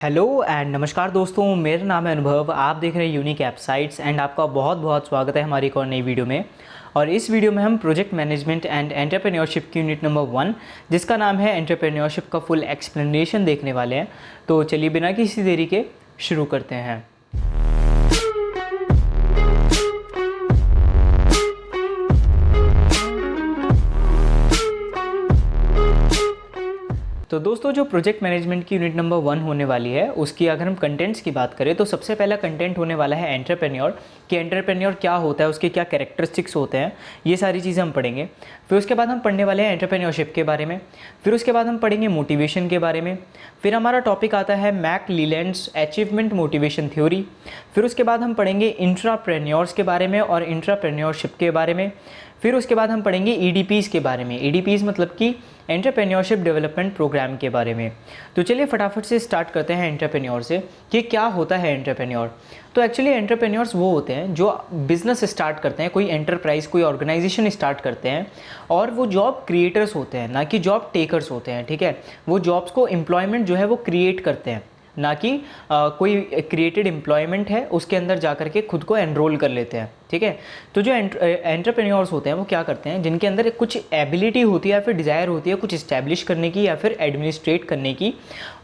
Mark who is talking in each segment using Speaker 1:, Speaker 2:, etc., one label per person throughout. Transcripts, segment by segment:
Speaker 1: Hello and नमस्कार दोस्तों, मेरा नाम है अनुभव। आप देख रहे हैं यूनिक ऐप साइट्स एंड आपका बहुत बहुत स्वागत है हमारी एक और नई वीडियो में। और इस वीडियो में हम प्रोजेक्ट मैनेजमेंट एंड एंटरप्रेन्योरशिप की यूनिट नंबर 1 जिसका नाम है एंटरप्रेन्योरशिप का फुल एक्सप्लेनेशन देखने वाले हैं। तो चलिए बिना किसी देरी के शुरू करते हैं। तो दोस्तों, जो प्रोजेक्ट मैनेजमेंट की यूनिट नंबर 1 होने वाली है उसकी अगर हम कंटेंट्स की बात करें तो सबसे पहला कंटेंट होने वाला है एंटरप्रेन्योर, कि एंटरप्रेन्योर क्या होता है, उसके क्या कैरेक्टरिस्टिक्स होते हैं, ये सारी चीज़ें हम पढ़ेंगे। फिर उसके बाद हम पढ़ने वाले हैं एंटरप्रेन्योरशिप के बारे में। फिर उसके बाद हम पढ़ेंगे मोटिवेशन के बारे में। फिर हमारा टॉपिक आता है मैकक्लेलैंड्स अचीवमेंट मोटिवेशन थ्योरी। फिर उसके बाद हम पढ़ेंगे इंट्राप्रेन्योर्स के बारे में और इंट्राप्रेन्योरशिप के बारे में। फिर उसके बाद हम पढ़ेंगे ईडीपीज़ के बारे में। ईडीपीज़ मतलब कि एंटरप्रेन्योरशिप डेवलपमेंट प्रोग्राम के बारे में। तो चलिए फटाफट से स्टार्ट करते हैं एंटरप्रेन्योर से कि क्या होता है एंटरप्रेन्योर। तो एक्चुअली एंटरप्रेन्योर्स वो होते हैं जो बिज़नेस स्टार्ट करते हैं, कोई एंटरप्राइज, कोई ऑर्गेनाइजेशन स्टार्ट करते हैं, और वो जॉब क्रिएटर्स होते हैं, ना कि जॉब टेकर्स होते हैं। ठीक है, वो जॉब्स को एम्प्लॉयमेंट जो है वो क्रिएट करते हैं, ना कि कोई क्रिएटेड एम्प्लॉयमेंट है उसके अंदर जा कर के खुद को एनरोल कर लेते हैं। ठीक है, तो जो एंटरप्रेन्योर्स होते हैं वो क्या करते हैं, जिनके अंदर कुछ एबिलिटी होती है या फिर डिज़ायर होती है कुछ इस्टेब्लिश करने की या फिर एडमिनिस्ट्रेट करने की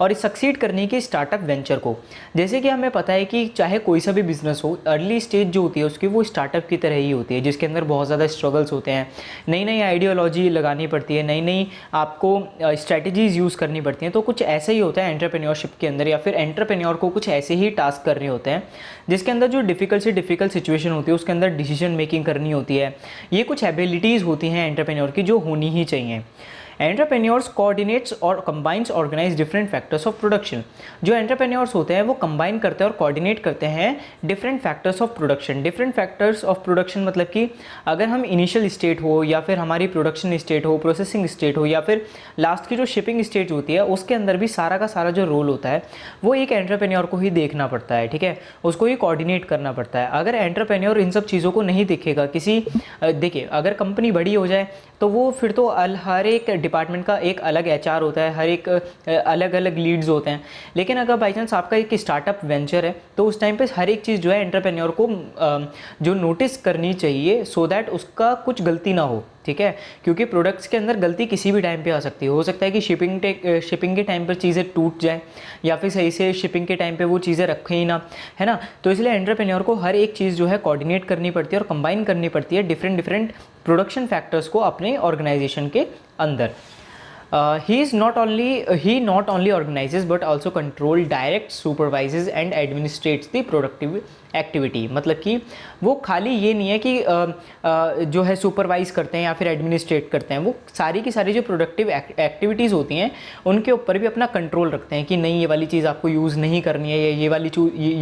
Speaker 1: और सक्सीड करने की स्टार्टअप वेंचर को। जैसे कि हमें पता है कि चाहे कोई सा भी बिजनेस हो, अर्ली स्टेज जो होती है उसकी वो स्टार्टअप की तरह ही होती है, जिसके अंदर बहुत ज़्यादा स्ट्रगल्स होते हैं, नई नई आइडियोलॉजी लगानी पड़ती है, नई नई आपको स्ट्रैटेजीज़ यूज़ करनी पड़ती हैं। तो कुछ ऐसा ही होता है एंटरप्रेन्योरशिप के अंदर, या फिर एंटरप्रेन्योर को कुछ ऐसे ही टास्क करने होते हैं जिसके अंदर जो डिफ़िकल्ट से डिफ़िकल्ट सिचुएशन होती है उसके अंदर डिसीजन मेकिंग करनी होती है। ये कुछ एबिलिटीज़ होती हैं एंटरप्रेन्योर की जो होनी ही चाहिए। एंटरप्रेन्योर्स कोऑर्डिनेट्स और combines organise different factors of production. जो एंटरप्रेन्योर्स होते हैं वो कंबाइन करते हैं और कोऑर्डिनेट करते हैं different factors of production. Different factors of production मतलब कि अगर हम इनिशियल स्टेट हो या फिर हमारी प्रोडक्शन स्टेट हो, प्रोसेसिंग स्टेट हो, या फिर लास्ट की जो शिपिंग स्टेज होती है, उसके अंदर भी सारा का सारा जो रोल होता है वो एक एंटरप्रेन्योर को ही देखना पड़ता है। ठीक है, उसको ही कोऑर्डिनेट करना पड़ता है। अगर एंटरप्रेन्योर इन सब चीज़ों को नहीं देखेगा, देखिए अगर कंपनी बड़ी हो जाए तो वो फिर तो हर एक डिपार्टमेंट का एक अलग एचआर होता है, हर एक अलग अलग लीड्स होते हैं। लेकिन अगर बाई चांस आपका एक स्टार्टअप वेंचर है तो उस टाइम पे हर एक चीज़ जो है एंटरप्रेन्योर को जो नोटिस करनी चाहिए, सो दैट उसका कुछ गलती ना हो। ठीक है, क्योंकि प्रोडक्ट्स के अंदर गलती किसी भी टाइम पे आ सकती है। हो सकता है कि शिपिंग के टाइम पर चीज़ें टूट जाए, या फिर सही से शिपिंग के टाइम पे वो चीज़ें रखें ही ना, है ना। तो इसलिए एंटरप्रेन्योर को हर एक चीज़ जो है कोऑर्डिनेट करनी पड़ती है और कंबाइन करनी पड़ती है डिफरेंट डिफरेंट प्रोडक्शन फैक्टर्स को अपने ऑर्गेनाइजेशन के अंदर। He not only organizes but also control, directs, supervises and administrates the productive activity. मतलब कि वो खाली ये नहीं है कि जो है सुपरवाइज करते हैं या फिर एडमिनिस्ट्रेट करते हैं, वो सारी की सारी जो प्रोडक्टिव एक्टिविटीज़ होती हैं उनके ऊपर भी अपना कंट्रोल रखते हैं कि नहीं ये वाली चीज़ आपको यूज़ नहीं करनी है, या ये वाली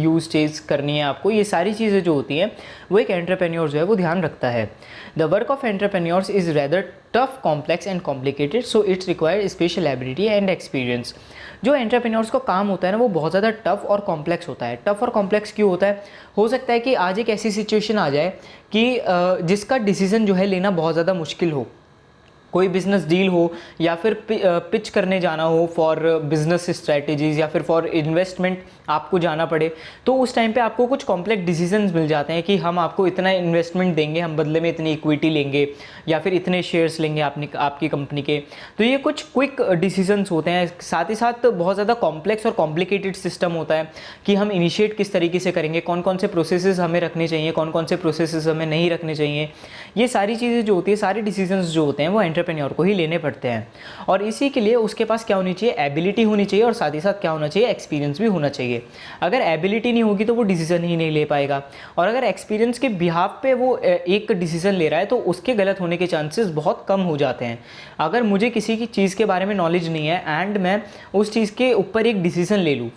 Speaker 1: यूज़ चीज़ करनी है आपको। ये सारी चीज़ें जो होती हैं वो एक एंटरप्रेन्योर जो है वो ध्यान रखता है। The work of entrepreneurs is rather tough, complex and complicated, so it's require special ability and experience. जो एंटरप्रेन्योर्स का काम होता है ना वो बहुत ज़्यादा टफ और कॉम्प्लेक्स होता है। टफ और कॉम्प्लेक्स क्यों होता है? हो सकता है कि आज एक ऐसी सिचुएशन आ जाए कि जिसका डिसीजन जो है लेना बहुत ज़्यादा मुश्किल हो, कोई बिजनेस डील हो या फिर पिच करने जाना हो फॉर बिजनेस स्ट्रैटेजीज, या फिर फॉर इन्वेस्टमेंट आपको जाना पड़े, तो उस टाइम पे आपको कुछ कॉम्प्लेक्स डिसीजंस मिल जाते हैं कि हम आपको इतना इन्वेस्टमेंट देंगे, हम बदले में इतनी इक्विटी लेंगे, या फिर इतने शेयर्स लेंगे आपकी कंपनी के। तो ये कुछ क्विक डिसीजंस होते हैं। साथ ही साथ बहुत ज़्यादा कॉम्प्लेक्स और कॉम्प्लिकेटेड सिस्टम होता है कि हम इनिशिएट किस तरीके से करेंगे, कौन कौन से प्रोसेसेस हमें रखने चाहिए, कौन कौन से प्रोसेसेस हमें नहीं रखने चाहिए। ये सारी चीज़ें जो होती है, सारे डिसीजंस जो होते हैं वो एंटरप्रेन्योर को ही लेने पड़ते हैं। और इसी के लिए उसके पास क्या होनी चाहिए? एबिलिटी होनी चाहिए, और साथ ही साथ क्या होना चाहिए? एक्सपीरियंस भी होना चाहिए। अगर एबिलिटी नहीं होगी तो वो डिसीजन ही नहीं ले पाएगा, और अगर एक्सपीरियंस के बिहाफ पे वो एक डिसीजन ले रहा है तो उसके गलत होने के चांसेस बहुत कम हो जाते हैं। अगर मुझे किसी की चीज़ के बारे में नॉलेज नहीं है एंड मैं उस चीज़ के ऊपर एक डिसीजन ले लूँ,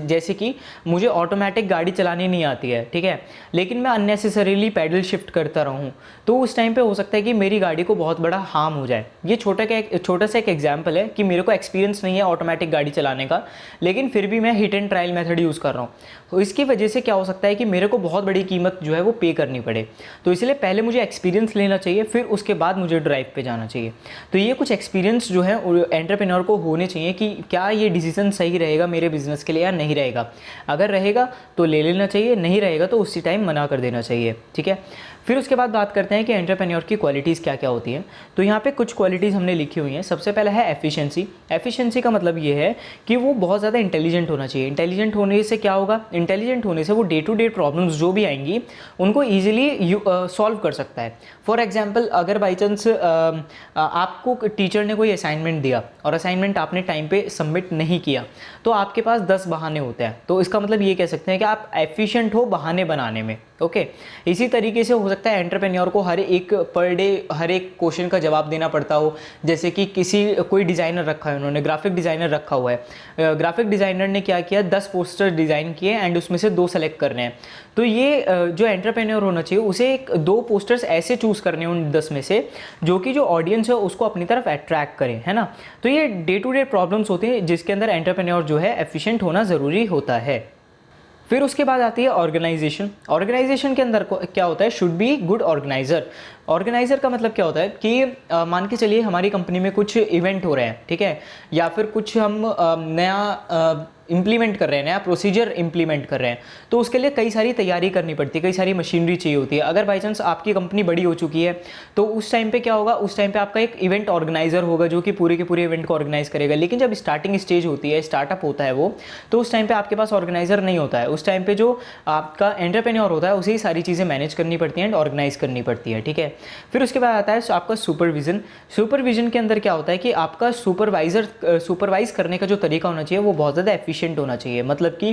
Speaker 1: जैसे कि मुझे ऑटोमेटिक गाड़ी चलानी नहीं आती है, ठीक है, लेकिन मैं अननेसेसरीली पैडल शिफ्ट करता रहूँ, तो उस टाइम पे हो सकता है कि मेरी गाड़ी को बहुत बड़ा हार्म हो जाए। ये छोटा सा एक एग्जाम्पल है कि मेरे को एक्सपीरियंस नहीं है ऑटोमेटिक गाड़ी चलाने का, लेकिन फिर भी मैं hit and trial method use कर रहा हूँ। तो इसकी वजह से क्या हो सकता है कि मेरे को बहुत बड़ी कीमत जो है वो पे करनी पड़े। तो इसलिए पहले मुझे एक्सपीरियंस लेना चाहिए, फिर उसके बाद मुझे ड्राइव पे जाना चाहिए। तो ये कुछ एक्सपीरियंस जो है एंटरप्रेन्योर को होने चाहिए कि क्या ये डिसीजन सही रहेगा मेरे बिजनेस के लिए या नहीं रहेगा। अगर रहेगा तो ले लेना चाहिए, नहीं रहेगा तो उसी टाइम मना कर देना चाहिए, ठीक है। फिर उसके बाद बात करते हैं कि एंटरप्रेन्योर की क्वालिटीज़ क्या क्या होती हैं। तो यहाँ पे कुछ क्वालिटीज़ हमने लिखी हुई हैं। सबसे पहला है एफिशिएंसी। एफिशिएंसी का मतलब ये है कि वो बहुत ज़्यादा इंटेलिजेंट होना चाहिए। इंटेलिजेंट होने से क्या होगा, इंटेलिजेंट होने से वो डे टू डे प्रॉब्लम्स जो भी आएंगी उनको ईजिली सॉल्व कर सकता है। फॉर एग्जाम्पल, अगर बाई चांस आपको टीचर ने कोई असाइनमेंट दिया और असाइनमेंट आपने टाइम पे सबमिट नहीं किया, तो आपके पास 10 बहाने होते हैं। तो इसका मतलब ये कह सकते हैं कि आप एफिशिएंट हो बहाने बनाने में, ओके। इसी तरीके से हो सकता है एंटरप्रेन्योर को हर एक पर डे हर एक क्वेश्चन का जवाब देना पड़ता हो। जैसे कि कोई डिज़ाइनर रखा है, उन्होंने ग्राफिक डिज़ाइनर रखा हुआ है। ग्राफिक डिज़ाइनर ने क्या किया, 10 पोस्टर डिज़ाइन किए एंड उसमें से 2 सेलेक्ट करने हैं। तो ये जो एंटरप्रेन्योर होना चाहिए उसे 2 पोस्टर्स ऐसे चूज़ करने हैं उन 10 में से जो कि जो ऑडियंस है उसको अपनी तरफ अट्रैक्ट करें, है ना। तो ये डे टू डे प्रॉब्लम्स होती हैं जिसके अंदर एंटरप्रेन्योर जो है एफिशिएंट होना ज़रूरी होता है। फिर उसके बाद आती है ऑर्गेनाइजेशन। ऑर्गेनाइजेशन के अंदर क्या होता है, should be good organiser. Organiser का मतलब क्या होता है कि मान के चलिए हमारी कंपनी में कुछ इवेंट हो रहे हैं, ठीक है, या फिर कुछ हम नया इम्प्लीमेंट कर रहे हैं, नया प्रोसीजर इम्प्लीमेंट कर रहे हैं, तो उसके लिए कई सारी तैयारी करनी पड़ती है, कई सारी मशीनरी चाहिए होती है। अगर बाई चांस आपकी कंपनी बड़ी हो चुकी है तो उस टाइम पे क्या होगा, उस टाइम पे आपका एक इवेंट ऑर्गेनाइजर होगा जो कि पूरे के पूरे इवेंट को ऑर्गेनाइज करेगा। लेकिन जब स्टार्टिंग स्टेज होती है, स्टार्टअप होता है वो, तो उस टाइम पे आपके पास ऑर्गेनाइजर नहीं होता है। उस टाइम पे जो आपका एंटरप्रेन्योर होता है उसे ही सारी चीज़ें मैनेज करनी पड़ती हैं एंड ऑर्गेनाइज करनी पड़ती है, ठीक है। फिर उसके बाद आता है आपका सुपरविजन। सुपरविजन के अंदर क्या होता है कि आपका सुपरवाइज करने का जो तरीका होना चाहिए वो बहुत ज़्यादा एफिशिएंट होना चाहिए। मतलब कि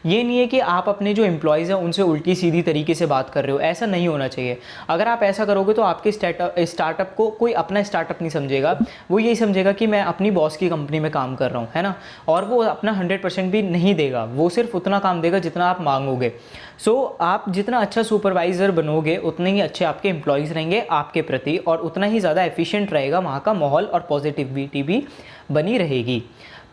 Speaker 1: ये नहीं है कि आप अपने जो एम्प्लॉयज़ हैं उनसे उल्टी सीधी तरीके से बात कर रहे हो, ऐसा नहीं होना चाहिए। अगर आप ऐसा करोगे तो आपके स्टार्टअप को कोई अपना स्टार्टअप नहीं समझेगा, वो यही समझेगा कि मैं अपनी बॉस की कंपनी में काम कर रहा हूँ, है ना। और वो अपना 100% भी नहीं देगा, वो सिर्फ उतना काम देगा जितना आप मांगोगे। सो आप जितना अच्छा सुपरवाइज़र बनोगे उतने ही अच्छे आपके एम्प्लॉयज़ रहेंगे आपके प्रति, और उतना ही ज़्यादा एफिशिएंट रहेगा वहाँ का माहौल और पॉजिटिविटी भी बनी रहेगी।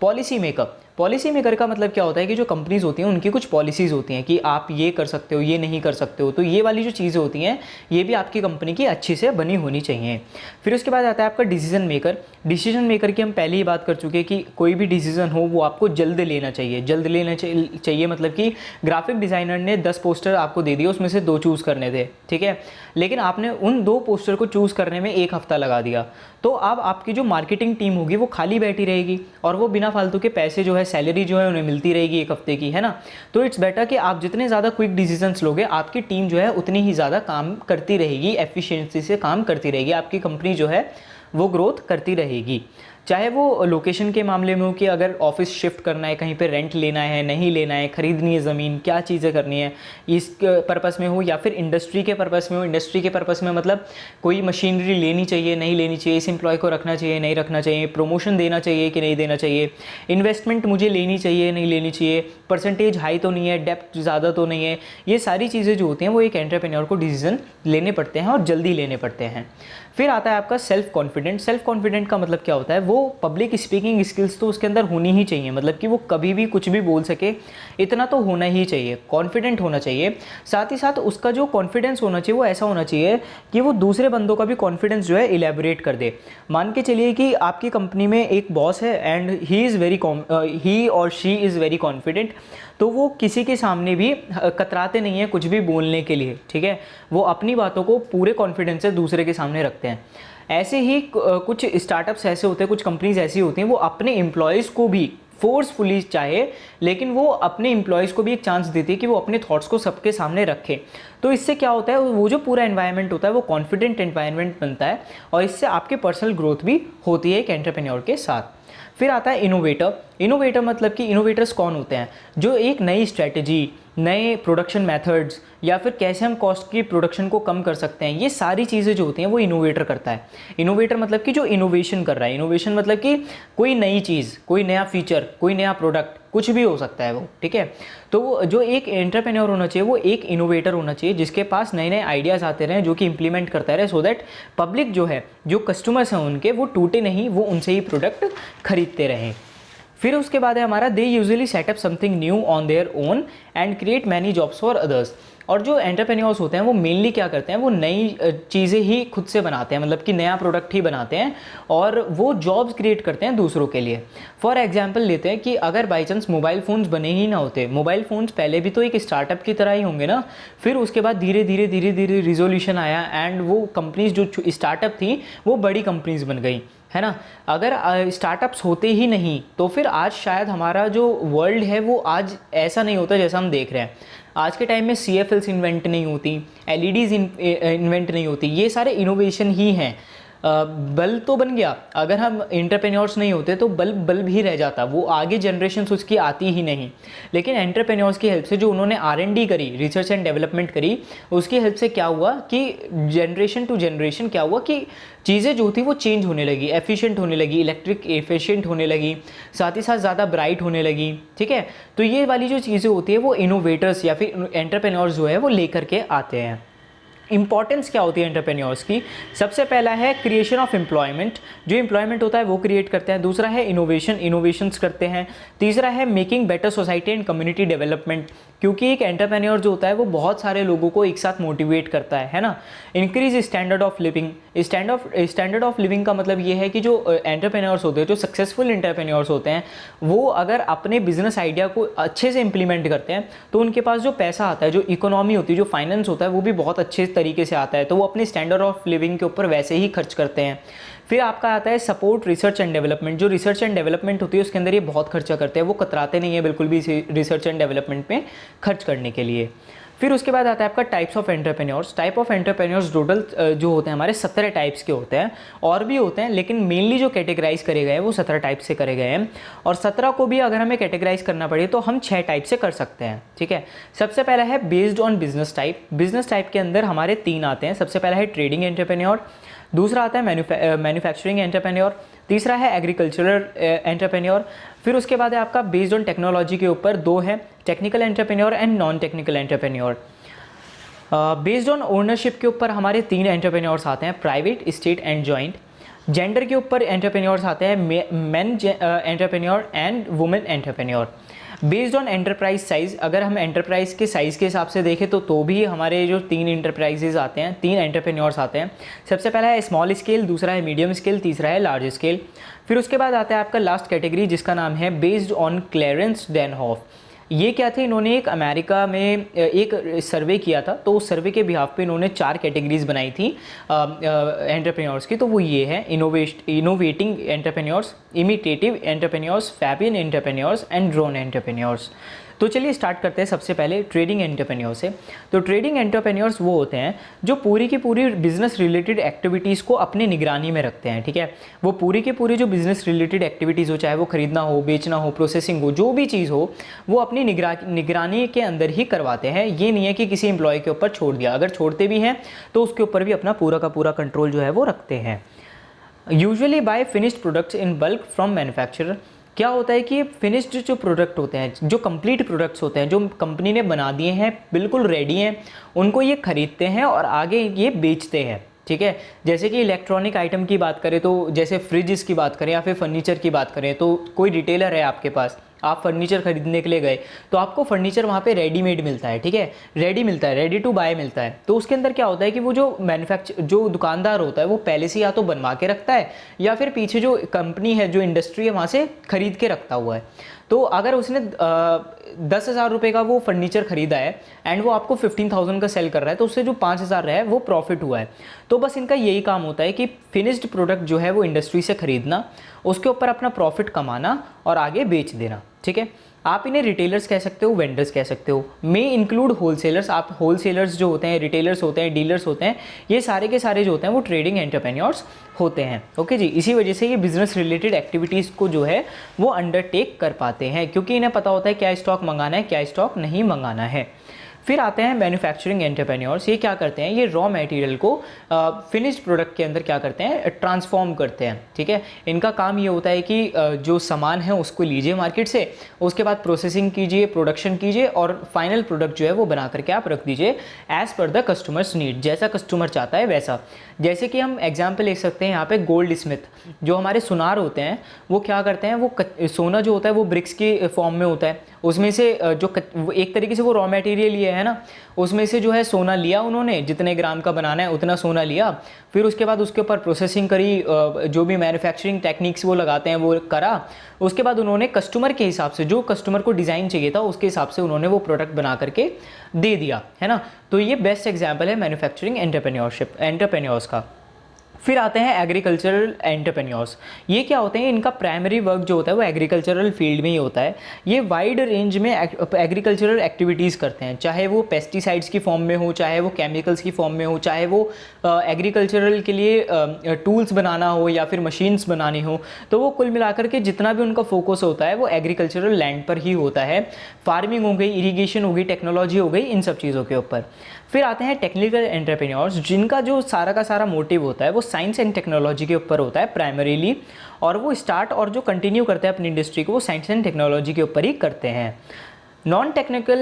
Speaker 1: Policy makeup. पॉलिसी मेकर का मतलब क्या होता है कि जो कंपनीज़ होती हैं उनकी कुछ पॉलिसीज़ होती हैं कि आप ये कर सकते हो, ये नहीं कर सकते हो। तो ये वाली जो चीज़ें होती हैं ये भी आपकी कंपनी की अच्छी से बनी होनी चाहिए। फिर उसके बाद आता है आपका डिसीजन मेकर। डिसीजन मेकर की हम पहले ही बात कर चुके हैं कि कोई भी डिसीजन हो वो आपको जल्द लेना चाहिए। जल्द लेना चाहिए मतलब कि ग्राफिक डिज़ाइनर ने 10 पोस्टर आपको दे दिए, उसमें से 2 चूज़ करने थे, ठीक है, लेकिन आपने उन 2 पोस्टर को चूज़ करने में 1 हफ्ता लगा दिया। तो अब आपकी जो मार्केटिंग टीम होगी वो खाली बैठी रहेगी और वो बिना फालतू के पैसे जो है, सैलरी जो है उन्हें मिलती रहेगी 1 हफ्ते की, है ना। तो इट्स बेटर कि आप जितने ज़्यादा क्विक डिसीजंस लोगे आपकी टीम जो है उतनी ही ज़्यादा काम करती रहेगी, एफिशिएंसी से काम करती रहेगी, आपकी कंपनी जो है वो ग्रोथ करती रहेगी। चाहे वो लोकेशन के मामले में हो कि अगर ऑफिस शिफ्ट करना है, कहीं पे रेंट लेना है, नहीं लेना है, खरीदनी है ज़मीन, क्या चीज़ें करनी है, इस पर्पस में हो, या फिर इंडस्ट्री के पर्पस में हो। इंडस्ट्री के पर्पस में मतलब कोई मशीनरी लेनी चाहिए, नहीं लेनी चाहिए, इस एम्प्लॉय को रखना चाहिए, नहीं रखना चाहिए, प्रमोशन देना चाहिए कि नहीं देना चाहिए, इन्वेस्टमेंट मुझे लेनी चाहिए, नहीं लेनी चाहिए, परसेंटेज हाई तो नहीं है, डेप्थ ज़्यादा तो नहीं है। ये सारी चीज़ें जो होती हैं वो एक एंटरप्रेन्योर को डिसीजन लेने पड़ते हैं और जल्दी लेने पड़ते हैं। फिर आता है आपका सेल्फ कॉन्फिडेंट। सेल्फ कॉन्फिडेंट का मतलब क्या होता है, वो पब्लिक स्पीकिंग स्किल्स तो उसके अंदर होनी ही चाहिए, मतलब कि वो कभी भी कुछ भी बोल सके, इतना तो होना ही चाहिए, कॉन्फिडेंट होना चाहिए। साथ ही साथ उसका जो कॉन्फिडेंस होना चाहिए वो ऐसा होना चाहिए कि वो दूसरे बंदों का भी कॉन्फिडेंस जो है इलेबोरेट कर दे। मान के चलिए कि आपकी कंपनी में एक बॉस है एंड ही और शी इज़ वेरी कॉन्फिडेंट, तो वो किसी के सामने भी कतराते नहीं है कुछ भी बोलने के लिए, ठीक है, वो अपनी बातों को पूरे कॉन्फिडेंस से दूसरे के सामने रखते हैं। ऐसे ही कुछ स्टार्टअप्स ऐसे होते हैं, कुछ कंपनीज ऐसी होती हैं वो अपने एम्प्लॉयज़ को भी फोर्सफुली चाहे, लेकिन वो अपने एम्प्लॉयज़ को भी एक चांस देती है कि वो अपने थॉट्स को सबके सामने रखें। तो इससे क्या होता है, वो जो पूरा एनवायरनमेंट होता है वो कॉन्फिडेंट एनवायरनमेंट बनता है और इससे आपके पर्सनल ग्रोथ भी होती है एक एंटरप्रेन्योर के साथ। फिर आता है इनोवेटर। इनोवेटर मतलब कि इनोवेटर्स कौन होते हैं, जो एक नई स्ट्रैटेजी, नए प्रोडक्शन मेथड्स या फिर कैसे हम कॉस्ट की प्रोडक्शन को कम कर सकते हैं, ये सारी चीज़ें जो होती हैं वो इनोवेटर करता है। इनोवेटर मतलब कि जो इनोवेशन कर रहा है। इनोवेशन मतलब कि कोई नई चीज़, कोई नया फीचर, कोई नया प्रोडक्ट कुछ भी हो सकता है वो, ठीक है। तो जो एक एंटरप्रेन्योर होना चाहिए वो एक इनोवेटर होना चाहिए, जिसके पास नए नए आइडियाज़ आते रहें, जो कि इंप्लीमेंट करता रहे, सो दैट पब्लिक जो है, जो कस्टमर्स हैं उनके, वो टूटे नहीं, वो उनसे ही प्रोडक्ट खरीदते रहें। फिर उसके बाद है हमारा they usually setup something new on their own and create many jobs for others. और जो एंटरप्रेन्योर्स होते हैं वो मेनली क्या करते हैं, वो नई चीज़ें ही खुद से बनाते हैं, मतलब कि नया प्रोडक्ट ही बनाते हैं और वो जॉब्स क्रिएट करते हैं दूसरों के लिए। फॉर एग्जांपल लेते हैं कि अगर बाई चांस मोबाइल फ़ोन्स बने ही ना होते, मोबाइल फ़ोन्स पहले भी तो एक स्टार्टअप की तरह ही होंगे ना, फिर उसके बाद धीरे धीरे रिजोल्यूशन आया एंड वो कंपनीज जो स्टार्टअप थी वो बड़ी कंपनीज बन गई, है ना। अगर स्टार्टअप्स होते ही नहीं तो फिर आज शायद हमारा जो वर्ल्ड है वो आज ऐसा नहीं होता जैसा हम देख रहे हैं। आज के टाइम में CFLs इन्वेंट नहीं होती, LEDs इन्वेंट नहीं होती, ये सारे इनोवेशन ही हैं। बल्ब तो बन गया, अगर हम एंटरप्रेन्योर्स नहीं होते तो बल्ब ही रह जाता, वो आगे जनरेशन उसकी आती ही नहीं। लेकिन एंटरप्रेन्योर्स की हेल्प से, जो उन्होंने R&D करी, रिसर्च एंड डेवलपमेंट करी, उसकी हेल्प से क्या हुआ कि जनरेशन टू जनरेशन क्या हुआ कि चीज़ें जो थी वो चेंज होने लगी, एफिशिएंट होने लगी, इलेक्ट्रिक एफिशिएंट होने लगी, साथ ही साथ ज़्यादा ब्राइट होने लगी, ठीक है। तो ये वाली जो चीज़ें होती है वो इनोवेटर्स या फिर एंटरप्रेन्योर्स जो है वो लेकर के आते हैं। इंपॉर्टेंस क्या होती है एंटरप्रेन्योर्स की? सबसे पहला है क्रिएशन ऑफ एम्प्लॉयमेंट, जो एम्प्लॉयमेंट होता है वो क्रिएट करते हैं। दूसरा है इनोवेशंस करते हैं। तीसरा है making better society and community development, क्योंकि एक एंटरप्रेन्योर जो होता है वो बहुत सारे लोगों को एक साथ मोटिवेट करता है ना। Increase standard of living, standard of living का मतलब ये है कि जो एंटरप्रेन्योर्स होते हैं, जो सक्सेसफुल एंटरप्रेन्योर्स होते हैं, वो अगर अपने बिजनेस आइडिया को अच्छे से इंप्लीमेंट करते हैं तो उनके पास जो पैसा आता है, जो इकोनॉमी होती है, जो फाइनेंस होता है, वो भी बहुत अच्छे तरीके से आता है, तो वो अपने स्टैंडर्ड ऑफ लिविंग के ऊपर वैसे ही खर्च करते हैं। फिर आपका आता है सपोर्ट रिसर्च एंड डेवलपमेंट, जो रिसर्च एंड डेवलपमेंट होती है उसके अंदर ये बहुत खर्चा करते हैं, वो कतराते नहीं है बिल्कुल भी रिसर्च एंड डेवलपमेंट में खर्च करने के लिए। फिर उसके बाद आता है आपका types of entrepreneurs. Type of entrepreneurs total जो होते हैं हमारे 17 टाइप्स के होते हैं, और भी होते हैं लेकिन मेनली जो कैटेगराइज करे गए हैं वो 17 टाइप से करे गए हैं। और 17 को भी अगर हमें कैटेगराइज करना पड़े तो हम 6 टाइप से कर सकते हैं, ठीक है। सबसे पहला है based on business type. Business type के अंदर हमारे 3 आते हैं। सबसे पहला है ट्रेडिंग एंटरप्रेन्योर, दूसरा आता है मैन्युफैक्चरिंग एंटरप्रेन्योर, तीसरा है एग्रीकल्चरल एंटरप्रेन्योर। फिर उसके बाद है आपका बेस्ड ऑन टेक्नोलॉजी के ऊपर 2 है, technical entrepreneur and non technical entrepreneur. Based on ownership के ऊपर हमारे 3 एंटरप्रेन्योर्स आते हैं, private, state and joint. Gender के ऊपर एंटरप्रेन्योर्स आते हैं, main entrepreneur and women entrepreneur. Based on enterprise size, अगर हम एंटरप्राइज के साइज़ के हिसाब से देखें तो भी हमारे जो 3 एंटरप्राइजेज आते हैं, 3 एंटरप्रेन्योर्स आते हैं। सबसे पहला है स्मॉल स्केल, दूसरा है मीडियम स्केल, तीसरा है लार्ज स्केल। फिर उसके बाद आता है आपका लास्ट कैटेगरी जिसका नाम है बेस्ड ऑन क्लेरेंस डेनहॉफ। ये क्या थे, इन्होंने एक अमेरिका में एक सर्वे किया था, तो उस सर्वे के बिहाफ पे इन्होंने 4 कैटेगरीज बनाई थी एंटरप्रेन्योर्स की। तो वो ये है innovating entrepreneurs, imitative entrepreneurs, Fabian entrepreneurs and drone entrepreneurs. तो चलिए स्टार्ट करते हैं सबसे पहले ट्रेडिंग एंटरप्रेन्योर से। तो ट्रेडिंग एंटरप्रेन्योर्स वो होते हैं जो पूरी की पूरी बिजनेस रिलेटेड एक्टिविटीज़ को अपनी निगरानी में रखते हैं, ठीक है। वो पूरी की पूरी जो बिजनेस रिलेटेड एक्टिविटीज़ हो, चाहे वो खरीदना हो, बेचना हो, प्रोसेसिंग हो, जो भी चीज़ हो, वो अपनी निगरानी के अंदर ही करवाते हैं। ये नहीं है कि किसी एम्प्लॉय के ऊपर छोड़ दिया, अगर छोड़ते भी हैं तो उसके ऊपर भी अपना पूरा का पूरा कंट्रोल जो है वो रखते हैं। Usually buy finished products in bulk from manufacturer. क्या होता है कि फिनिश्ड जो प्रोडक्ट होते हैं, जो कंप्लीट प्रोडक्ट्स होते हैं, जो कंपनी ने बना दिए हैं, बिल्कुल रेडी हैं, उनको ये खरीदते हैं और आगे ये बेचते हैं, ठीक है। जैसे कि इलेक्ट्रॉनिक आइटम की बात करें तो जैसे फ्रिज की बात करें या फिर फर्नीचर की बात करें, तो कोई रिटेलर है आपके पास, आप फर्नीचर खरीदने के लिए गए तो आपको फर्नीचर वहाँ पे रेडीमेड मिलता है, ठीक है, रेडी मिलता है, रेडी टू बाय मिलता है। तो उसके अंदर क्या होता है कि वो जो दुकानदार होता है वो पहले से या तो बनवा के रखता है या फिर पीछे जो कंपनी है, जो इंडस्ट्री है, वहाँ से खरीद के रखता हुआ है। तो अगर उसने 10,000 रुपये का वो फर्नीचर खरीदा है एंड वो आपको 15,000 का सेल कर रहा है, तो उससे जो 5,000 है वो प्रॉफिट हुआ है। तो बस इनका यही काम होता है कि फिनिश्ड प्रोडक्ट जो है वो इंडस्ट्री से खरीदना, उसके ऊपर अपना प्रॉफिट कमाना और आगे बेच देना, ठीक है। आप इन्हें रिटेलर्स कह सकते हो, वेंडर्स कह सकते हो, मे इंक्लूड होलसेलर्स। आप होलसेलर्स जो होते हैं, रिटेलर्स होते हैं, डीलर्स होते हैं, ये सारे के सारे जो होते हैं वो ट्रेडिंग एंटरप्रेन्योर्स होते हैं, ओके जी। इसी वजह से ये बिजनेस रिलेटेड एक्टिविटीज़ को जो है वो अंडरटेक कर पाते हैं, क्योंकि इन्हें पता होता है क्या स्टॉक मंगाना है, क्या स्टॉक नहीं मंगाना है। फिर आते हैं मैन्युफैक्चरिंग एंटरप्रेन्योर्स। ये क्या करते हैं, ये रॉ मटेरियल को फिनिश्ड प्रोडक्ट के अंदर क्या करते हैं, ट्रांसफॉर्म करते हैं। ठीक है, इनका काम ये होता है कि जो सामान है उसको लीजिए मार्केट से, उसके बाद प्रोसेसिंग कीजिए, प्रोडक्शन कीजिए और फाइनल प्रोडक्ट जो है वो बना करके आप रख दीजिए as per the customers need, जैसा कस्टमर चाहता है वैसा। जैसे कि हम एग्जाम्पल ले सकते हैं यहाँ पे गोल्ड स्मिथ, जो हमारे सुनार होते हैं वो क्या करते हैं, वो सोना जो होता है वो ब्रिक्स के फॉर्म में होता है, उसमें से वो एक तरीके से वो रॉ मटेरियल ही है ना, उसमें से जो है सोना लिया उन्होंने, जितने ग्राम का बनाना है उतना सोना लिया, फिर उसके बाद उसके ऊपर प्रोसेसिंग करी, जो भी मैन्युफैक्चरिंग टेक्निक्स वो लगाते हैं वो करा, उसके बाद उन्होंने कस्टमर के हिसाब से, जो कस्टमर को डिज़ाइन चाहिए था उसके हिसाब से उन्होंने वो प्रोडक्ट बना करके दे दिया, है ना। तो ये बेस्ट एग्जाम्पल है मैन्युफैक्चरिंग एंटरप्रेन्योर्स का। फिर आते हैं एग्रीकल्चरल एंटरप्रेन्योर्स। ये क्या होते हैं, इनका प्राइमरी वर्क जो होता है वो एग्रीकल्चरल फील्ड में ही होता है। ये वाइड रेंज में एग्रीकल्चरल एक्टिविटीज़ करते हैं, चाहे वो पेस्टिसाइड्स की फॉर्म में हो, चाहे वो केमिकल्स की फॉर्म में हो, चाहे वो एग्रीकल्चरल के लिए टूल्स बनाना हो या फिर मशीन्स बनानी हो। तो वो कुल मिलाकर के जितना भी उनका फोकस होता है वो एग्रीकल्चरल लैंड पर ही होता है। फार्मिंग हो गई, इरीगेशन हो गई, टेक्नोलॉजी हो गई, इन सब चीज़ों के ऊपर। फिर आते हैं टेक्निकल एंटरप्रेन्योर्स, जिनका जो सारा का सारा मोटिव होता है वो साइंस एंड टेक्नोलॉजी के ऊपर होता है प्राइमरीली, और वो स्टार्ट और जो कंटिन्यू करते हैं अपनी इंडस्ट्री को वो साइंस एंड टेक्नोलॉजी के ऊपर ही करते हैं। नॉन टेक्निकल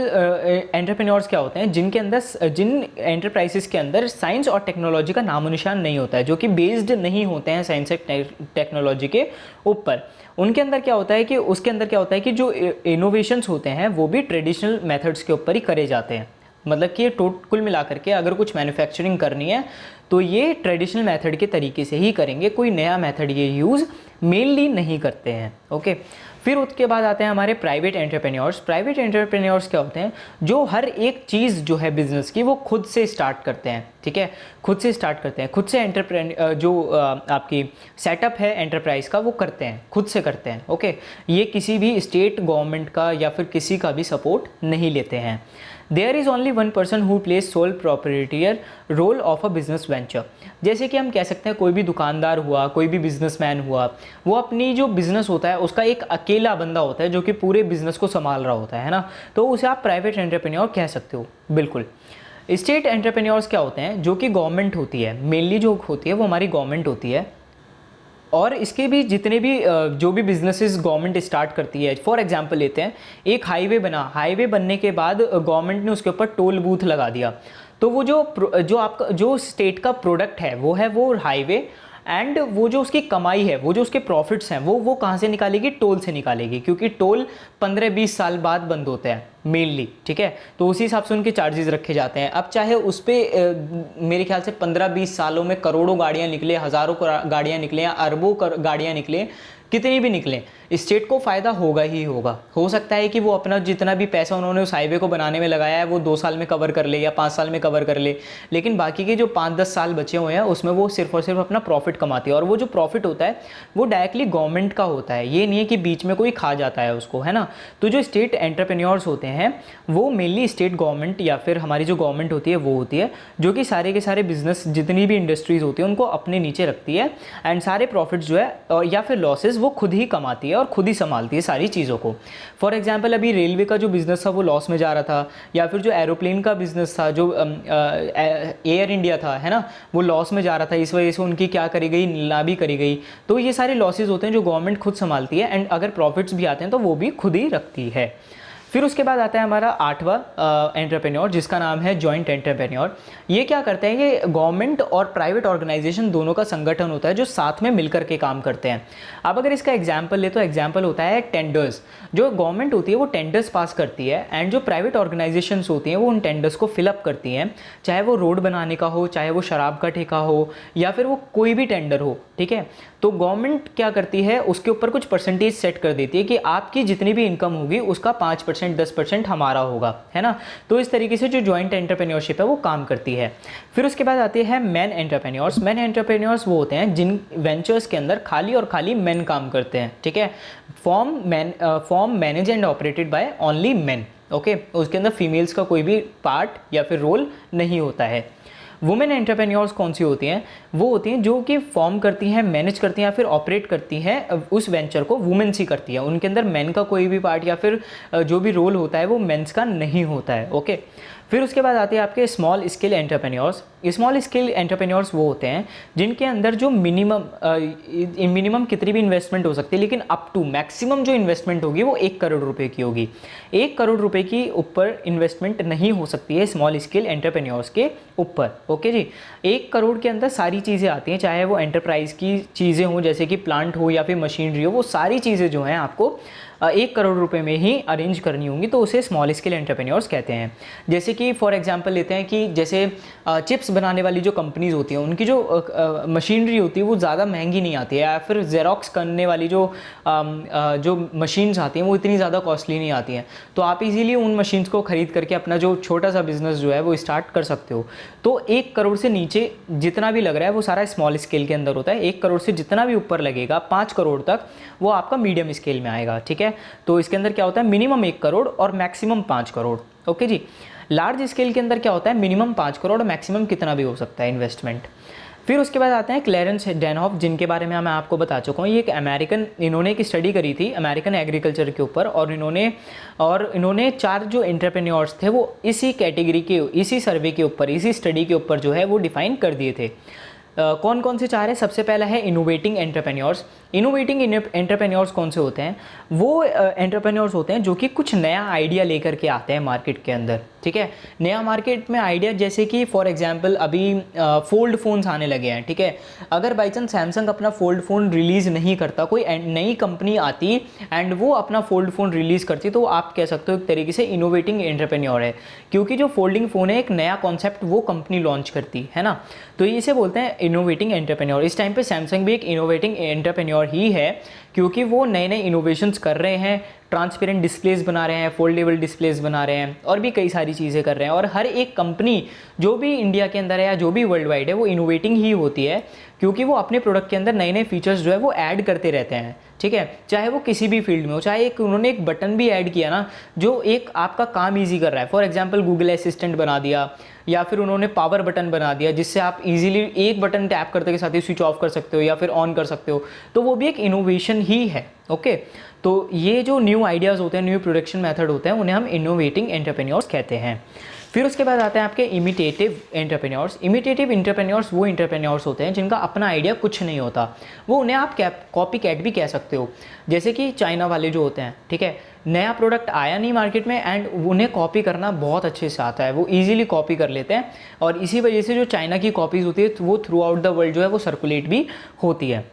Speaker 1: एंटरप्रेन्योर्स क्या होते हैं, जिनके अंदर, जिन एंटरप्राइजेस के अंदर साइंस और टेक्नोलॉजी का नामो निशान नहीं होता है, जो कि बेस्ड नहीं होते हैं साइंस और टेक्नोलॉजी के ऊपर। उनके अंदर क्या होता है कि उसके अंदर क्या होता है कि जो इनोवेशंस होते हैं वो भी ट्रेडिशनल मेथड्स के ऊपर ही करे जाते हैं। मतलब कि ये कुल मिलाकर के अगर कुछ मैन्युफैक्चरिंग करनी है तो ये ट्रेडिशनल मेथड के तरीके से ही करेंगे, कोई नया मेथड ये यूज़ मेनली नहीं करते हैं। ओके, फिर उसके बाद आते हैं हमारे प्राइवेट एंटरप्रेन्योर्स। प्राइवेट एंटरप्रेन्योर्स क्या होते हैं, जो हर एक चीज़ जो है बिजनेस की वो खुद से स्टार्ट करते हैं। ठीक है, खुद से स्टार्ट करते हैं, खुद से आपकी सेटअप है एंटरप्राइज का वो करते हैं, खुद से करते हैं। ओके, ये किसी भी स्टेट गवर्नमेंट का या फिर किसी का भी सपोर्ट नहीं लेते हैं। There is only one person who plays sole proprietor role of a business venture. जैसे कि हम कह सकते हैं कोई भी दुकानदार हुआ, कोई भी बिजनेसमैन हुआ, वो अपनी जो बिज़नेस होता है उसका एक अकेला बंदा होता है जो कि पूरे बिज़नेस को संभाल रहा होता है ना, तो उसे आप प्राइवेट एंटरप्रेन्योर कह सकते हो। बिल्कुल। स्टेट एंटरप्रेन्योर्स क्या होते हैं, जो कि गवर्नमेंट होती है, मेनली जो होती है वो हमारी गवर्नमेंट होती है, और इसके भी जितने भी जो भी बिजनेसेस गवर्नमेंट स्टार्ट करती है, फॉर एग्जांपल लेते हैं एक हाईवे बना, हाईवे बनने के बाद गवर्नमेंट ने उसके ऊपर टोल बूथ लगा दिया, तो वो जो स्टेट का प्रोडक्ट है वो हाईवे, एंड वो जो उसकी कमाई है, वो जो उसके प्रॉफिट्स हैं वो कहाँ से निकालेगी, टोल से निकालेगी, क्योंकि टोल 15-20 साल बाद बंद होते हैं मेनली। ठीक है, तो उसी हिसाब से उनके चार्जेस रखे जाते हैं। अब चाहे उस पर मेरे ख्याल से 15-20 सालों में करोड़ों गाड़ियाँ निकले, हज़ारों गाड़ियाँ निकले या अरबों गाड़ियाँ निकले, कितनी भी निकलें, स्टेट को फ़ायदा होगा ही होगा। हो सकता है कि वो अपना जितना भी पैसा उन्होंने उस हाईवे को बनाने में लगाया है वो 2 साल में कवर कर ले या 5 साल में कवर कर ले, लेकिन बाकी के जो 5-10 साल बचे हुए हैं उसमें वो सिर्फ और सिर्फ अपना प्रॉफिट कमाती है, और वो जो प्रॉफिट होता है वो डायरेक्टली गवर्नमेंट का होता है, ये नहीं है कि बीच में कोई खा जाता है उसको, है ना। तो जो स्टेट एंटरप्रेन्योर्स होते हैं वो मेनली स्टेट गवर्नमेंट या फिर हमारी जो गवर्नमेंट होती है वो होती है, जो कि सारे के सारे बिजनेस जितनी भी इंडस्ट्रीज़ होती है उनको अपने नीचे रखती है, एंड सारे प्रॉफिट्स जो है या फिर लॉसेज वो खुद ही कमाती है और खुद ही संभालती है सारी चीज़ों को। फॉर एग्जांपल अभी रेलवे का जो बिज़नेस था वो लॉस में जा रहा था, या फिर जो एरोप्लेन का बिज़नेस था, जो एयर इंडिया था, है ना, वो लॉस में जा रहा था, इस वजह से उनकी क्या करी गई, नीलामी करी गई। तो ये सारे लॉसेज होते हैं जो गवर्नमेंट खुद संभालती है, एंड अगर प्रॉफिट्स भी आते हैं तो वो भी खुद ही रखती है। फिर उसके बाद आता है हमारा 8वां एंटरप्रेन्योर, जिसका नाम है जॉइंट एंटरप्रेन्योर। ये क्या करते हैं, ये गवर्नमेंट और प्राइवेट ऑर्गेनाइजेशन दोनों का संगठन होता है जो साथ में मिलकर के काम करते हैं। अब अगर इसका एग्जाम्पल ले तो एग्जाम्पल होता है टेंडर्स। जो गवर्नमेंट होती है वो टेंडर्स पास करती है, एंड जो प्राइवेट ऑर्गेनाइजेशंस होती हैं वो उन टेंडर्स को फिलअप करती हैं, चाहे वो रोड बनाने का हो, चाहे वो शराब का ठेका हो, या फिर वो कोई भी टेंडर हो। ठीक है, तो गवर्नमेंट क्या करती है, उसके ऊपर कुछ परसेंटेज सेट कर देती है कि आपकी जितनी भी इनकम होगी उसका 5% 10% हमारा होगा, है ना। तो इस तरीके से जो जॉइंट एंटरप्रेन्योरशिप है वो काम करती है। फिर उसके बाद आते हैं मैन एंटरप्रेन्योर्स। मैन एंटरप्रेन्योर्स वो होते हैं जिन वेंचर्स के अंदर खाली और खाली मैन काम करते हैं। ठीक है, form manage and operated by only man. Okay, उसके अंदर फीमेल्स का कोई भी पार्ट या फिर रोल नहीं होता है। वुमेन एंटरप्रेन्योर्स कौन सी होती हैं? वो होती हैं जो कि फॉर्म करती हैं, मैनेज करती हैं या फिर ऑपरेट करती हैं उस वेंचर को, वुमेन्स ही करती हैं। उनके अंदर मैन का कोई भी पार्ट या फिर जो भी रोल होता है वो मेंस का नहीं होता है। ओके, फिर उसके बाद आते हैं आपके small scale entrepreneurs. Small scale entrepreneurs वो होते हैं जिनके अंदर जो मिनिमम कितनी भी इन्वेस्टमेंट हो सकती है, लेकिन अप टू मैक्सिमम जो इन्वेस्टमेंट होगी वो 1 करोड़ रुपए की होगी। 1 करोड़ रुपए की ऊपर इन्वेस्टमेंट नहीं हो सकती है स्मॉल स्केल एंटरप्रेन्योर्स के ऊपर। ओके जी, 1 करोड़ के अंदर सारी चीज़ें आती हैं, चाहे वो एंटरप्राइज की चीज़ें हों जैसे कि प्लांट हो या फिर मशीनरी हो, वो सारी चीज़ें जो हैं आपको 1 करोड़ रुपए में ही अरेंज करनी होंगी, तो उसे स्मॉल स्केल एंटरप्रेन्योर्स कहते हैं। जैसे कि फॉर एग्जांपल लेते हैं कि जैसे चिप्स बनाने वाली जो कंपनीज़ होती हैं उनकी जो मशीनरी होती है वो ज़्यादा महंगी नहीं आती है, या फिर जेरोक्स करने वाली जो मशीन्स आती हैं वो इतनी ज़्यादा कॉस्टली नहीं आती हैं, तो आप इजीली उन मशीन्स को ख़रीद करके अपना जो छोटा सा बिजनेस जो है वो स्टार्ट कर सकते हो। तो 1 करोड़ से नीचे जितना भी लग रहा है वो सारा स्मॉल स्केल के अंदर होता है। 1 करोड़ से जितना भी ऊपर लगेगा 5 करोड़ तक वो आपका मीडियम स्केल में आएगा। ठीक है, तो इसके अंदर क्या होता है, मिनिमम 1 करोड़ और मैक्सिमम 5 करोड़। ओके जी, लार्ज स्केल के अंदर क्या होता है, मिनिमम 5 करोड़ और मैक्सिमम कितना भी हो सकता है इन्वेस्टमेंट। फिर उसके बाद आते हैं क्लैरेंस डेनहॉफ, जिनके बारे में मैं आपको बता चुका हूँ। ये एक अमेरिकन, इन्होंने एक स्टडी करी थी अमेरिकन एग्रीकल्चर के ऊपर, और इन्होंने 4 जो एंटरप्रेन्योर्स थे वो इसी कैटेगरी के, इसी सर्वे के ऊपर, इसी स्टडी के ऊपर जो है वो डिफाइन कर दिए थे। कौन कौन से 4 है? सबसे पहला है इनोवेटिंग एंटरप्रेन्योर्स। इनोवेटिंग एंटरप्रेन्योर्स कौन से होते हैं? वो एंटरप्रेन्योर्स होते हैं जो कि कुछ नया आइडिया लेकर के आते हैं मार्केट के अंदर। ठीक है, नया मार्केट में आइडिया, जैसे कि फॉर एग्जांपल अभी फोल्ड फ़ोन्स आने लगे हैं। ठीक है, अगर बाई चांस सैमसंग अपना फोल्ड फ़ोन रिलीज़ नहीं करता, कोई नई कंपनी आती एंड वो अपना फोल्ड फ़ोन रिलीज़ करती, तो आप कह सकते हो एक तरीके से इनोवेटिंग एंटरप्रेन्योर है, क्योंकि जो फोल्डिंग फ़ोन है एक नया कॉन्सेप्ट वो कंपनी लॉन्च करती है ना, तो इसे बोलते हैं इनोवेटिंग एंटरप्रेन्योर। इस टाइम पे सैमसंग भी एक इनोवेटिंग एंटरप्रेन्योर ही है, क्योंकि वो नए नए इनोवेशंस कर रहे हैं, ट्रांसपेरेंट डिस्प्लेस बना रहे हैं, फोल्डेबल डिस्प्लेस बना रहे हैं, और भी कई सारी चीज़ें कर रहे हैं। और हर एक कंपनी जो भी इंडिया के अंदर है या जो भी वर्ल्ड वाइड है वो इनोवेटिंग ही होती है, क्योंकि वो अपने प्रोडक्ट के अंदर नए नए फीचर्स जो है वो ऐड करते रहते हैं। ठीक है, चाहे वो किसी भी फील्ड में हो, चाहे उन्होंने एक बटन भी ऐड किया ना जो एक आपका काम ईजी कर रहा है, फॉर एग्जाम्पल गूगल असिस्टेंट बना दिया, या फिर उन्होंने पावर बटन बना दिया जिससे आप इजीली एक बटन टैप करते के साथ ही स्विच ऑफ कर सकते हो या फिर ऑन कर सकते हो, तो वो भी एक इनोवेशन ही है। ओके, तो ये जो न्यू आइडियाज़ होते हैं, न्यू प्रोडक्शन मेथड होते हैं, उन्हें हम इनोवेटिंग एंटरप्रेन्योर्स कहते हैं। फिर उसके बाद आते हैं आपके इमिटेटिव एंटरप्रेन्योर्स। इमिटेटिव एंटरप्रेन्योर्स वो एंटरप्रेन्योर्स होते हैं जिनका अपना आइडिया कुछ नहीं होता, वो उन्हें आप कॉपी कैट भी कह सकते हो। जैसे कि चाइना वाले जो होते हैं, ठीक है, नया प्रोडक्ट आया नहीं मार्केट में एंड उन्हें कॉपी करना बहुत अच्छे से आता है, वो इजीली कॉपी कर लेते हैं, और इसी वजह से जो चाइना की कॉपीज़ होती है वो थ्रू आउट द वर्ल्ड जो है वो सर्कुलेट भी होती है।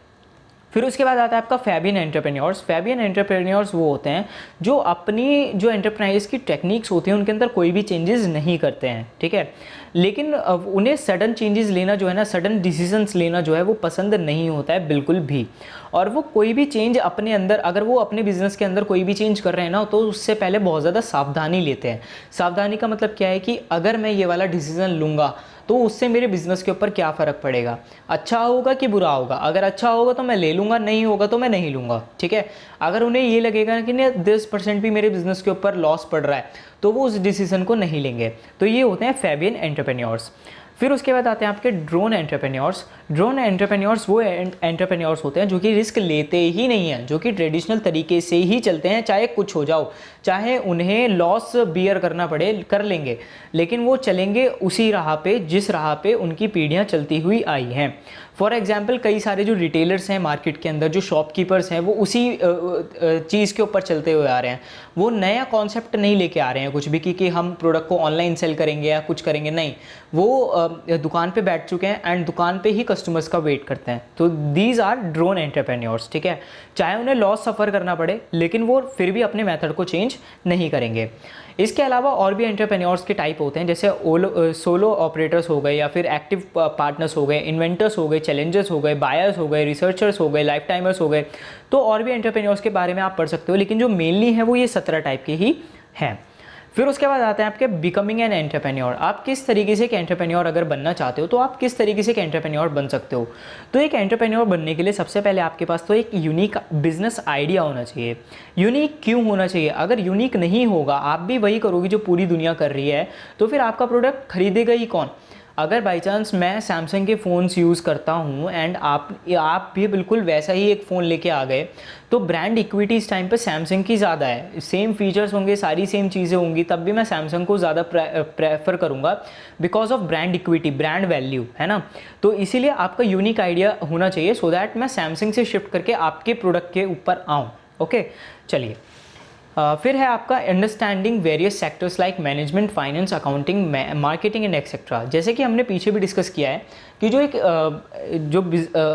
Speaker 1: फिर उसके बाद आता है आपका फैबियन एंटरप्रेन्योर्स। फैबियन एंटरप्रेन्योर्स वो होते हैं जो अपनी जो एंटरप्राइज की टेक्निक्स होती हैं उनके अंदर कोई भी चेंजेस नहीं करते हैं। ठीक है, लेकिन उन्हें सडन चेंजेस लेना जो है ना, सडन डिसीजंस लेना जो है वो पसंद नहीं होता है बिल्कुल भी, और वो कोई भी चेंज अपने अंदर, अगर वो अपने बिजनेस के अंदर कोई भी चेंज कर रहे हैं ना, तो उससे पहले बहुत ज़्यादा सावधानी लेते हैं। सावधानी का मतलब क्या है कि अगर मैं ये वाला डिसीजन लूँगा तो उससे मेरे बिज़नेस के ऊपर क्या फ़र्क पड़ेगा, अच्छा होगा कि बुरा होगा, अगर अच्छा होगा तो मैं ले लूँगा, नहीं होगा तो मैं नहीं लूँगा। ठीक है, अगर उन्हें ये लगेगा कि नहीं 10% भी मेरे बिज़नेस के ऊपर लॉस पड़ रहा है तो वो उस डिसीजन को नहीं लेंगे। तो ये होते हैं फैबियन एंटरप्रेन्योर्स। फिर उसके बाद आते हैं आपके ड्रोन एंटरप्रेन्योर्स। ड्रोन एंटरप्रेन्योर्स वो एंटरप्रेन्योर्स होते हैं जो कि रिस्क लेते ही नहीं हैं, जो कि ट्रेडिशनल तरीके से ही चलते हैं, चाहे कुछ हो जाओ, चाहे उन्हें लॉस बियर करना पड़े कर लेंगे, लेकिन वो चलेंगे उसी राह पे जिस राह पे उनकी पीढ़ियाँ चलती हुई आई हैं। फॉर एग्जाम्पल कई सारे जो रिटेलर्स हैं मार्केट के अंदर, जो शॉपकीपर्स हैं, वो उसी चीज़ के ऊपर चलते हुए आ रहे हैं, वो नया कॉन्सेप्ट नहीं लेके आ रहे हैं कुछ भी कि हम प्रोडक्ट को ऑनलाइन सेल करेंगे या कुछ करेंगे, नहीं, वो दुकान पे बैठ चुके हैं एंड दुकान पे ही कस्टमर्स का वेट करते हैं। तो दीज आर ड्रोन एंटरप्रेन्योर्स। ठीक है, चाहे उन्हें लॉस सफ़र करना पड़े लेकिन वो फिर भी अपने मेथड को चेंज नहीं करेंगे। इसके अलावा और भी एंटरप्रेन्योर्स के टाइप होते हैं, जैसे सोलो ऑपरेटर्स हो गए, या फिर एक्टिव पार्टनर्स हो गए, इन्वेंटर्स हो गए, चैलेंजर्स हो गए, बायर्स हो गए, रिसर्चर्स हो गए, लाइफ टाइमर्स हो गए। तो और भी एंटरप्रेन्योर्स के बारे में आप पढ़ सकते हो, लेकिन जो मेनली है वो ये 17 टाइप के ही हैं। फिर उसके बाद आते हैं आपके बिकमिंग एन एंटरप्रेन्योर। आप किस तरीके से एक एंटरप्रेन्योर अगर बनना चाहते हो तो आप किस तरीके से एक एंटरप्रेन्योर बन सकते हो। तो एक एंटरप्रेन्योर बनने के लिए सबसे पहले आपके पास तो एक यूनिक बिजनेस आइडिया होना चाहिए। यूनिक क्यों होना चाहिए? अगर यूनिक नहीं होगा, आप भी वही करोगे जो पूरी दुनिया कर रही है, तो फिर आपका प्रोडक्ट खरीदेगा ही कौन? अगर बाई चांस मैं सैमसंग के फ़ोन्स यूज़ करता हूँ एंड आप भी बिल्कुल वैसा ही एक फ़ोन लेके आ गए, तो ब्रांड इक्विटी इस टाइम पे सैमसंग की ज़्यादा है। सेम फीचर्स होंगे, सारी सेम चीज़ें होंगी, तब भी मैं सैमसंग को ज़्यादा प्रेफर करूँगा because of brand equity, brand value, है ना। तो इसीलिए आपका यूनिक आइडिया होना चाहिए सो दैट मैं सैमसंग से शिफ्ट करके आपके प्रोडक्ट के ऊपर आऊँ। ओके, चलिए। फिर है आपका understanding various sectors like management, finance, accounting, marketing and etcetera. जैसे कि हमने पीछे भी डिस्कस किया है कि जो एक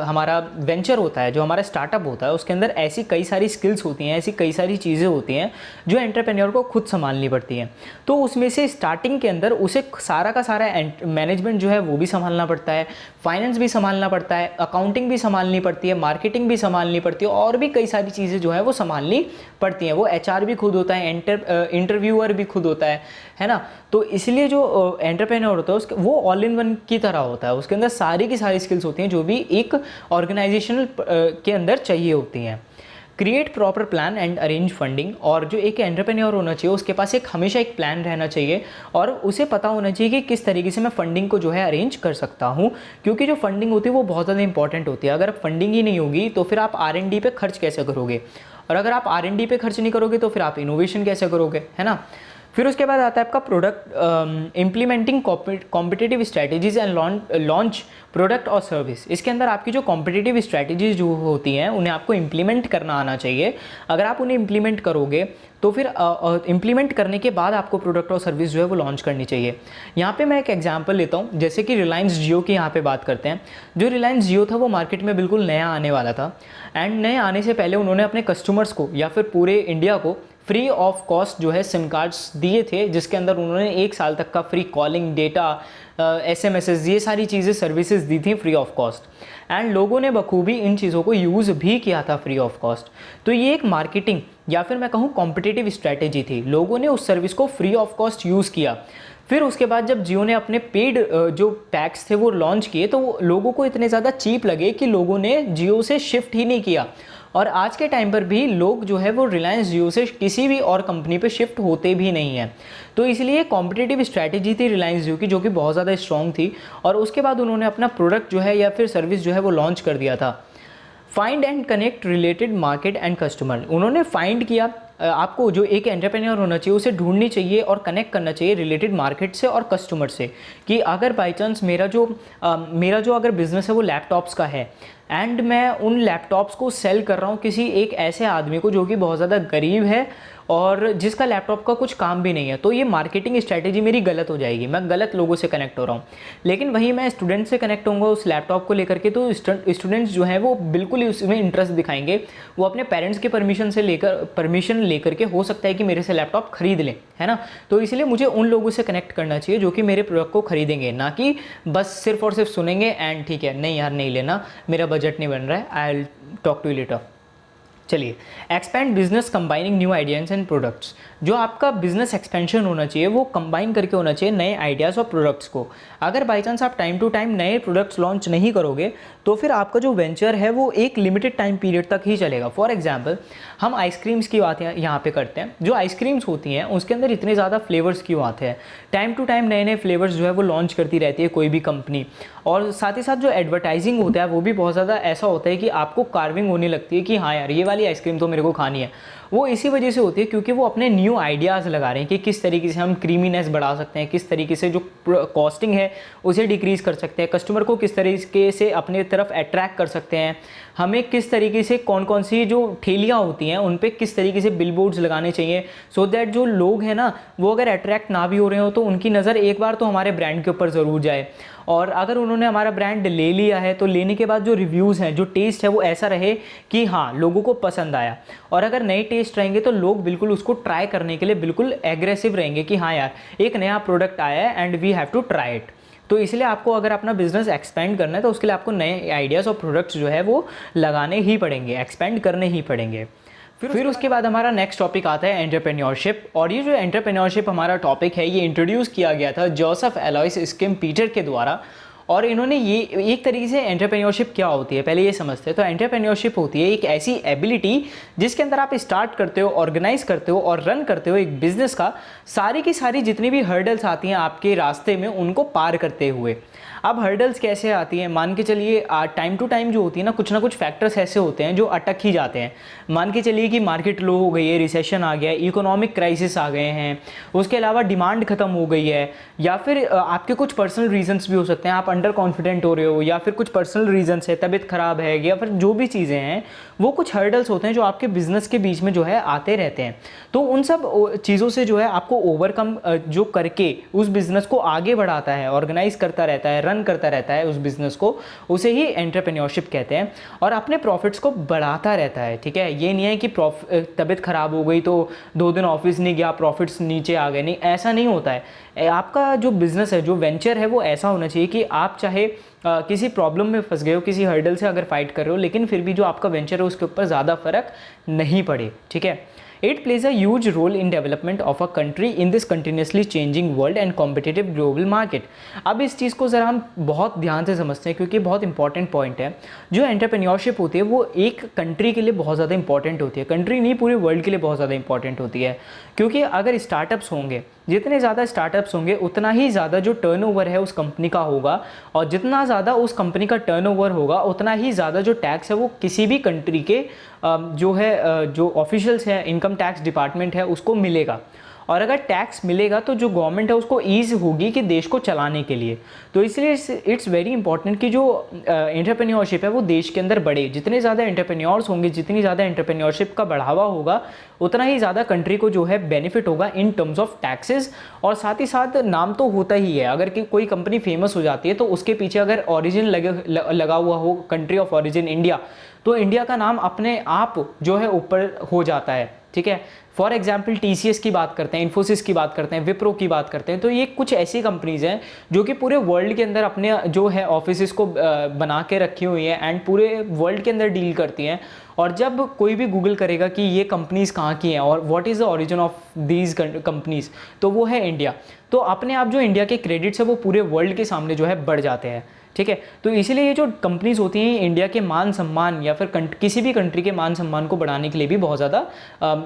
Speaker 1: हमारा वेंचर होता है, जो हमारा स्टार्टअप होता है, उसके अंदर ऐसी कई सारी स्किल्स होती हैं, ऐसी कई सारी चीज़ें होती हैं जो एंटरप्रेन्योर को खुद संभालनी पड़ती हैं। तो उसमें से स्टार्टिंग के अंदर उसे सारा का सारा मैनेजमेंट जो है वो भी संभालना पड़ता है, फाइनेंस भी संभालना पड़ता है, अकाउंटिंग भी संभालनी पड़ती है, मार्केटिंग भी संभालनी पड़ती है, और भी कई सारी चीज़ें जो है वो संभालनी पड़ती हैं। वो एचआर भी खुद होता है, इंटरव्यूअर भी खुद होता है ना। तो इसलिए जो एंटरप्रेन्योर होता है उसके वो ऑल इन वन की तरह होता है, उसके अंदर सारी की सारी स्किल्स होती हैं जो भी एक ऑर्गेनाइजेशनल के अंदर चाहिए होती हैं। Create proper plan and arrange funding. और जो एक एंटरप्रेन्योर होना चाहिए उसके पास हमेशा एक प्लान रहना चाहिए और उसे पता होना चाहिए कि किस तरीके से मैं फंडिंग को जो है अरेंज कर सकता हूँ, क्योंकि जो फंडिंग होती है वो बहुत ज़्यादा इंपॉर्टेंट होती है। अगर फंडिंग ही नहीं होगी तो फिर आप R&D पे खर्च कैसे करोगे, और अगर आप R&D पे खर्च नहीं करोगे तो फिर आप इनोवेशन कैसे करोगे, है ना। फिर उसके बाद आता है आपका product implementing competitive strategies and launch product और सर्विस। इसके अंदर आपकी जो कॉम्पिटिटिव स्ट्रैटेजीज जो होती हैं उन्हें आपको इम्प्लीमेंट करना आना चाहिए। अगर आप उन्हें इम्प्लीमेंट करोगे तो फिर इम्प्लीमेंट करने के बाद आपको प्रोडक्ट और सर्विस जो है वो लॉन्च करनी चाहिए। यहाँ पे मैं एक एग्जांपल लेता हूँ, जैसे कि रिलायंस जियो की यहाँ पे बात करते हैं। जो रिलायंस जियो था वो मार्केट में बिल्कुल नया आने वाला था एंड नए आने से पहले उन्होंने अपने कस्टमर्स को या फिर पूरे इंडिया को फ्री ऑफ कॉस्ट जो है सिम कार्ड्स दिए थे, जिसके अंदर उन्होंने 1 साल तक का फ्री कॉलिंग, डेटा, SMS, ये सारी चीज़ें सर्विसेज दी थी फ्री ऑफ कॉस्ट एंड लोगों ने बखूबी इन चीज़ों को यूज़ भी किया था फ्री ऑफ कॉस्ट। तो ये एक मार्केटिंग या फिर मैं कहूँ कॉम्पिटिटिव स्ट्रैटेजी थी, लोगों ने उस सर्विस को फ्री ऑफ कॉस्ट यूज़ किया। फिर उसके बाद जब जियो ने अपने पेड जो पैक्स थे वो लॉन्च किए तो वो लोगों को इतने ज़्यादा चीप लगे कि लोगों ने जियो से शिफ्ट ही नहीं किया, और आज के टाइम पर भी लोग जो है वो रिलायंस जियो से किसी भी और कंपनी पे शिफ्ट होते भी नहीं हैं। तो इसलिए कॉम्पिटिटिव स्ट्रैटेजी थी रिलायंस जियो की जो कि बहुत ज़्यादा स्ट्रॉन्ग थी, और उसके बाद उन्होंने अपना प्रोडक्ट जो है या फिर सर्विस जो है वो लॉन्च कर दिया था। Find and connect related market and customer. उन्होंने फाइंड किया, आपको जो एक एंटरप्रेन्योर होना चाहिए उसे ढूंढनी चाहिए और कनेक्ट करना चाहिए रिलेटेड मार्केट से और कस्टमर से, कि अगर बाई चांस मेरा जो अगर बिज़नेस है वो लैपटॉप्स का है एंड मैं उन लैपटॉप्स को सेल कर रहा हूँ किसी एक ऐसे आदमी को जो कि बहुत ज़्यादा गरीब है और जिसका लैपटॉप का कुछ काम भी नहीं है, तो ये मार्केटिंग स्ट्रैटेजी मेरी गलत हो जाएगी, मैं गलत लोगों से कनेक्ट हो रहा हूँ। लेकिन वहीं मैं स्टूडेंट से कनेक्ट होऊंगा उस लैपटॉप को लेकर के, तो स्टूडेंट्स जो हैं वो बिल्कुल ही उसमें इंटरेस्ट दिखाएंगे, वो अपने पेरेंट्स के परमिशन लेकर के हो सकता है कि मेरे से लैपटॉप खरीद लें, है ना। तो इसलिए मुझे उन लोगों से कनेक्ट करना चाहिए जो कि मेरे प्रोडक्ट को खरीदेंगे, ना कि बस सिर्फ और सिर्फ सुनेंगे एंड ठीक है नहीं यार नहीं लेना, मेरा बजट नहीं बन रहा है, I will talk to you later. चलिए, expand business combining new ideas and products. जो आपका बिजनेस एक्सपेंशन होना चाहिए वो कंबाइन करके होना चाहिए नए आइडियाज़ और प्रोडक्ट्स को। अगर बाई चांस आप टाइम टू टाइम नए प्रोडक्ट्स लॉन्च नहीं करोगे तो फिर आपका जो वेंचर है वो एक लिमिटेड टाइम पीरियड तक ही चलेगा। फॉर एग्जांपल हम आइसक्रीम्स की बात यहाँ पे करते हैं। जो आइसक्रीम्स होती हैं उसके अंदर इतने ज़्यादा फ्लेवर्स क्यों आते हैं? टाइम टू टाइम नए नए फ्लेवर्स जो है वो लॉन्च करती रहती है कोई भी कंपनी, और साथ ही साथ जो एडवर्टाइजिंग होता है वो भी बहुत ज़्यादा ऐसा होता है कि आपको कार्विंग होने लगती है कि हाँ यार ये वाली आइसक्रीम तो मेरे को खानी है। वो इसी वजह से होती है क्योंकि वो अपने न्यू आइडियाज़ लगा रहे हैं कि किस तरीके से हम क्रीमीनेस बढ़ा सकते हैं, किस तरीके से जो कॉस्टिंग है उसे डिक्रीज़ कर सकते हैं, कस्टमर को किस तरीके से अपने तरफ अट्रैक्ट कर सकते हैं, हमें किस तरीके से कौन कौन सी जो ठेलियाँ होती हैं उन पे किस तरीके से बिलबोर्ड्स लगाने चाहिए, सो दैट जो लोग हैं ना वो अगर अट्रैक्ट ना भी हो रहे हो तो उनकी नज़र एक बार तो हमारे ब्रांड के ऊपर ज़रूर जाए, और अगर उन्होंने हमारा ब्रांड ले लिया है तो लेने के बाद जो रिव्यूज़ हैं, जो टेस्ट है वो ऐसा रहे कि हाँ लोगों को पसंद आया। और अगर नए टेस्ट रहेंगे तो लोग बिल्कुल उसको ट्राई करने के लिए बिल्कुल एग्रेसिव रहेंगे कि हाँ यार एक नया प्रोडक्ट आया है and we have to try it. तो इसलिए आपको अगर अपना बिजनेस एक्सपेंड करना है तो उसके लिए आपको नए आइडियाज़ और प्रोडक्ट्स जो है वो लगाने ही पड़ेंगे, एक्सपेंड करने ही पड़ेंगे। फिर उसके बाद हमारा नेक्स्ट टॉपिक आता है एंटरप्रेन्योरशिप। और ये जो एंटरप्रेन्योरशिप हमारा टॉपिक है ये इंट्रोड्यूस किया गया था जोसेफ एलॉयस स्किम पीटर के द्वारा, और इन्होंने ये एक तरीके से एंटरप्रेन्योरशिप क्या होती है पहले ये समझते हैं। तो एंटरप्रेन्योरशिप होती है एक ऐसी एबिलिटी जिसके अंदर आप स्टार्ट करते हो, ऑर्गेनाइज करते हो और रन करते हो एक बिजनेस का, सारी की सारी जितनी भी हर्डल्स आती हैं आपके रास्ते में उनको पार करते हुए। अब हर्डल्स कैसे आती हैं, मान के चलिए टाइम टू टाइम जो होती है ना कुछ फैक्टर्स ऐसे होते हैं जो अटक ही जाते हैं। मान के चलिए कि मार्केट लो हो गई है, रिसेशन आ गया है, इकोनॉमिक क्राइसिस आ गए हैं, उसके अलावा डिमांड खत्म हो गई है, या फिर आपके कुछ पर्सनल रीजंस भी हो सकते हैं, आप अंडर कॉन्फिडेंट हो रहे हो, या फिर कुछ पर्सनल रीजंस है, तबीयत खराब है, या फिर जो भी चीज़ें हैं वो कुछ हर्डल्स होते हैं जो आपके बिजनेस के बीच में जो है आते रहते हैं। तो उन सब चीज़ों से जो है आपको ओवरकम जो करके उस बिज़नेस को आगे बढ़ाता है, ऑर्गेनाइज करता रहता है, रन करता रहता है उस बिज़नेस को, उसे ही एंटरप्रेन्योरशिप कहते हैं। और अपने प्रॉफिट्स को बढ़ाता रहता है, ठीक है। ये नहीं है कि तबीयत खराब हो गई तो 2 दिन ऑफिस नहीं गया, प्रॉफिट्स नीचे आ गए, नहीं, ऐसा नहीं होता है। आपका जो बिज़नेस है, जो वेंचर है, वो ऐसा होना चाहिए कि आप चाहे किसी प्रॉब्लम में फंस गए हो, किसी हर्डल से अगर फाइट कर रहे हो, लेकिन फिर भी जो आपका वेंचर है उसके ऊपर ज़्यादा फर्क नहीं पड़े, ठीक है। It plays a huge role in development of a country in this continuously changing world and competitive global market। अब इस चीज़ को ज़रा हम बहुत ध्यान से समझते हैं क्योंकि बहुत इंपॉर्टेंट पॉइंट है। जो एंटरप्रेन्योरशिप होती है वो एक कंट्री के लिए बहुत ज़्यादा इंपॉर्टेंट होती है, कंट्री नहीं पूरे वर्ल्ड के लिए बहुत ज़्यादा इंपॉर्टेंट होती है। क्योंकि अगर स्टार्टअप्स होंगे, जितने ज़्यादा स्टार्टअप्स होंगे उतना ही ज़्यादा जो टर्नओवर है उस कंपनी का होगा, और जितना ज़्यादा उस कंपनी का टर्नओवर होगा उतना ही ज़्यादा जो टैक्स है वो किसी भी कंट्री के जो है जो ऑफिशियल्स हैं, इनकम टैक्स डिपार्टमेंट है, उसको मिलेगा। और अगर टैक्स मिलेगा तो जो गवर्नमेंट है उसको ईज़ होगी कि देश को चलाने के लिए। तो इसलिए इट्स वेरी इंपॉर्टेंट कि जो एंटरप्रेन्योरशिप है वो देश के अंदर बढ़े। जितने ज़्यादा एंटरप्रेन्योर्स होंगे, जितनी ज़्यादा एंटरप्रेन्योरशिप का बढ़ावा होगा, उतना ही ज़्यादा कंट्री को जो है बेनिफिट होगा इन टर्म्स ऑफ टैक्सेस। और साथ ही साथ नाम तो होता ही है, अगर कि कोई कंपनी फेमस हो जाती है तो उसके पीछे अगर ओरिजिन लगा हुआ हो, कंट्री ऑफ ओरिजिन इंडिया, तो इंडिया का नाम अपने आप जो है ऊपर हो जाता है, ठीक है। फॉर एग्जाम्पल TCS की बात करते हैं, इन्फोसिस की बात करते हैं, विप्रो की बात करते हैं, तो ये कुछ ऐसी कंपनीज हैं जो कि पूरे वर्ल्ड के अंदर अपने जो है ऑफिस को बना के रखी हुई हैं एंड पूरे वर्ल्ड के अंदर डील करती हैं। और जब कोई भी गूगल करेगा कि ये कंपनीज कहाँ की हैं और what is the origin of these companies, तो वो है इंडिया। तो अपने आप जो इंडिया के क्रेडिट्स है वो पूरे वर्ल्ड के सामने जो है बढ़ जाते हैं, ठीक है। तो इसीलिए ये जो कंपनीज होती हैं इंडिया के मान सम्मान या फिर किसी भी कंट्री के मान सम्मान को बढ़ाने के लिए भी बहुत ज़्यादा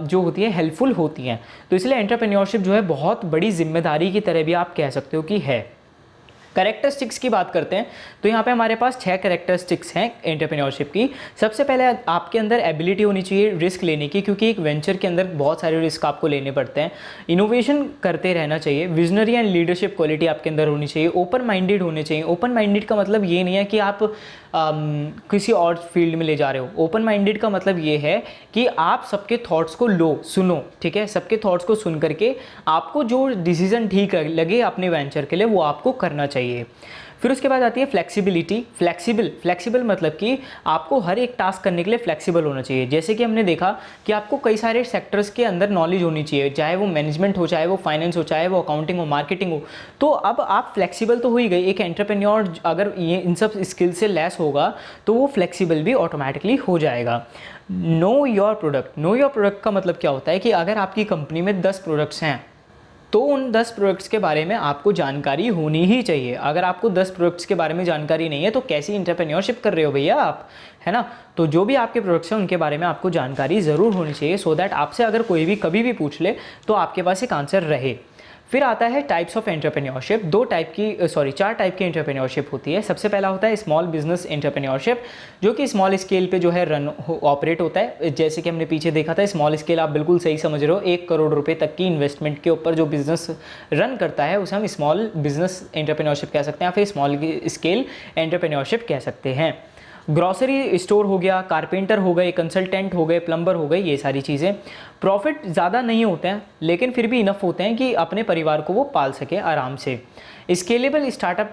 Speaker 1: जो होती है हेल्पफुल होती हैं। तो इसलिए एंटरप्रेन्योरशिप जो है बहुत बड़ी जिम्मेदारी की तरह भी आप कह सकते हो कि है। कैरेक्टरिस्टिक्स की बात करते हैं तो यहाँ पे हमारे पास 6 कैरेक्टरिस्टिक्स हैं एंटरप्रेन्योरशिप की। सबसे पहले आपके अंदर एबिलिटी होनी चाहिए रिस्क लेने की, क्योंकि एक वेंचर के अंदर बहुत सारे रिस्क आपको लेने पड़ते हैं। इनोवेशन करते रहना चाहिए, विजनरी एंड लीडरशिप क्वालिटी आपके अंदर होनी चाहिए, ओपन माइंडेड होने चाहिए। ओपन माइंडेड का मतलब ये नहीं है कि आप किसी और फील्ड में ले जा रहे हो। ओपन माइंडेड का मतलब ये है कि आप सबके थॉट्स को सुनो, ठीक है। सबके थॉट्स को सुन करके आपको जो डिसीजन ठीक लगे अपने वेंचर के लिए वो आपको करना चाहिए। फिर उसके बाद आती है फ्लेक्सिबिलिटी। फ्लेक्सिबल मतलब कि आपको हर एक टास्क करने के लिए फ्लेक्सिबल होना चाहिए। जैसे कि हमने देखा कि आपको कई सारे सेक्टर्स के अंदर नॉलेज होनी चाहिए, चाहे वो मैनेजमेंट हो, चाहे वो फाइनेंस हो, चाहे वो अकाउंटिंग हो, मार्केटिंग हो। तो अब आप फ्लेक्सिबल तो हो ही गई। एक एंटरप्रेन्योर अगर ये इन सब स्किल से लेस होगा तो वो फ्लेक्सिबल भी ऑटोमेटिकली हो जाएगा। नो योर प्रोडक्ट का मतलब क्या होता है कि अगर आपकी कंपनी में 10 प्रोडक्ट्स हैं तो उन 10 प्रोडक्ट्स के बारे में आपको जानकारी होनी ही चाहिए। अगर आपको 10 प्रोडक्ट्स के बारे में जानकारी नहीं है तो कैसी एंटरप्रेन्योरशिप कर रहे हो भैया आप, है ना। तो जो भी आपके प्रोडक्ट्स हैं उनके बारे में आपको जानकारी ज़रूर होनी चाहिए, सो दैट आपसे अगर कोई भी कभी भी पूछ ले तो आपके पास एक आंसर रहे। फिर आता है टाइप्स ऑफ एंटरप्रेन्योरशिप। 4 टाइप की एंटरप्रेन्योरशिप होती है। सबसे पहला होता है स्मॉल बिजनेस एंटरप्रेन्योरशिप, जो कि स्मॉल स्केल पे जो है ऑपरेट होता है। जैसे कि हमने पीछे देखा था, स्मॉल स्केल आप बिल्कुल सही समझ रहे हो, 1 करोड़ रुपए तक की इन्वेस्टमेंट के ऊपर जो बिजनेस रन करता है उसे हम स्मॉल बिजनेस एंटरप्रेन्योरशिप कह सकते हैं, या फिर स्मॉल स्केल एंटरप्रेन्योरशिप कह सकते हैं। ग्रॉसरी स्टोर हो गया, कारपेंटर हो गए, कंसल्टेंट हो गए, प्लम्बर हो गए, ये सारी चीज़ें। प्रॉफिट ज़्यादा नहीं होते हैं लेकिन फिर भी इनफ होते हैं कि अपने परिवार को वो पाल सके आराम से। स्केलेबल स्टार्टअप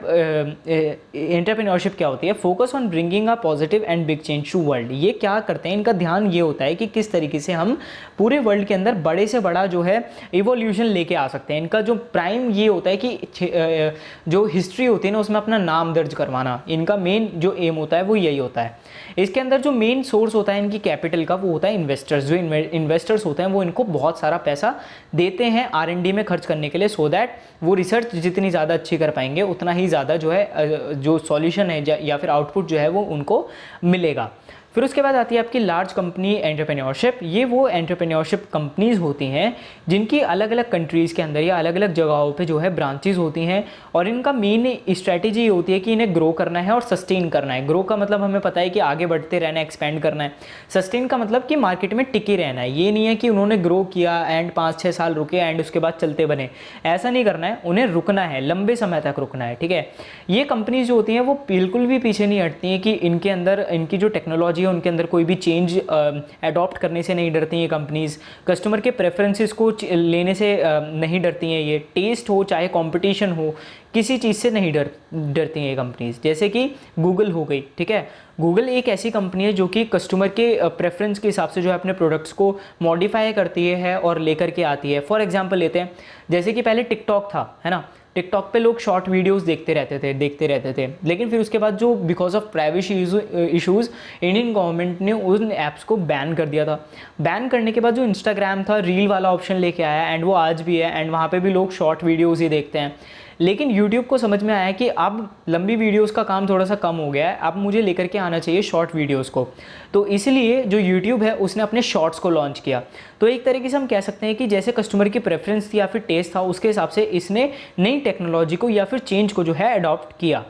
Speaker 1: एंटरप्रेन्योरशिप क्या होती है? Focus on bringing a positive and big change to world. ये क्या करते हैं, इनका ध्यान ये होता है कि किस तरीके से हम पूरे वर्ल्ड के अंदर बड़े से बड़ा जो है इवोल्यूशन लेके आ सकते हैं। इनका जो प्राइम ये होता है कि जो हिस्ट्री होती है ना उसमें अपना नाम दर्ज करवाना, इनका मेन जो एम होता है वो यही होता है। इसके अंदर जो मेन सोर्स होता है इनकी कैपिटल का वो होता है इन्वेस्टर्स। जो इन्वेस्टर्स होते हैं होते हैं वो इनको बहुत सारा पैसा देते हैं R&D में खर्च करने के लिए, सो दैट वो रिसर्च जितनी ज़्यादा अच्छी कर पाएंगे उतना ही ज़्यादा जो है जो सॉल्यूशन है या फिर आउटपुट जो है वो उनको मिलेगा। फिर उसके बाद आती है आपकी लार्ज कंपनी एंटरप्रेन्योरशिप। ये वो एंटरप्रेन्योरशिप कंपनीज़ होती हैं जिनकी अलग अलग कंट्रीज़ के अंदर या अलग अलग जगहों पे जो है ब्रांचेज होती हैं, और इनका मेन स्ट्रैटेजी ये होती है कि इन्हें ग्रो करना है और सस्टेन करना है। ग्रो का मतलब हमें पता है कि आगे बढ़ते रहना है, एक्सपेंड करना है। सस्टेन का मतलब कि मार्केट में टिके रहना है। ये नहीं है कि उन्होंने ग्रो किया एंड 5-6 साल रुके एंड उसके बाद चलते बने, ऐसा नहीं करना है। उन्हें रुकना है, लंबे समय तक रुकना है, ठीक है। ये कंपनीज जो होती हैं वो बिल्कुल भी पीछे नहीं हटती हैं कि इनके अंदर इनकी जो टेक्नोलॉजी उनके अंदर कोई भी चेंज अडॉप्ट करने से नहीं डरती हैं कंपनीज। कस्टमर के प्रेफरेंसेस को लेने से नहीं डरती हैं। ये टेस्ट हो चाहे कंपटीशन हो, किसी चीज़ से नहीं डरती हैं ये कंपनीज। जैसे कि गूगल हो गई, ठीक है। गूगल एक ऐसी कंपनी है जो कि कस्टमर के प्रेफरेंस के हिसाब से जो है अपने प्रोडक्ट्स को मॉडिफाई करती है और लेकर के आती है। फॉर एग्जांपल लेते हैं, जैसे कि पहले टिकटॉक था, है ना। टिकटॉक पे लोग शॉर्ट वीडियोस देखते रहते थे, लेकिन फिर उसके बाद जो because of privacy issues Indian government ने उन ऐप्स को बैन कर दिया था। बैन करने के बाद जो इंस्टाग्राम था रील वाला ऑप्शन लेके आया, एंड वो आज भी है, एंड वहाँ पे भी लोग शॉर्ट वीडियोज़ ही देखते हैं। लेकिन YouTube को समझ में आया कि अब लंबी वीडियोस का काम थोड़ा सा कम हो गया है, अब मुझे लेकर के आना चाहिए शॉर्ट वीडियोस को। तो इसलिए जो YouTube है उसने अपने शॉर्ट्स को लॉन्च किया। तो एक तरीके से हम कह सकते हैं कि जैसे कस्टमर की प्रेफरेंस थी या फिर टेस्ट था, उसके हिसाब से इसने नई टेक्नोलॉजी को या फिर चेंज को जो है अडॉप्ट किया।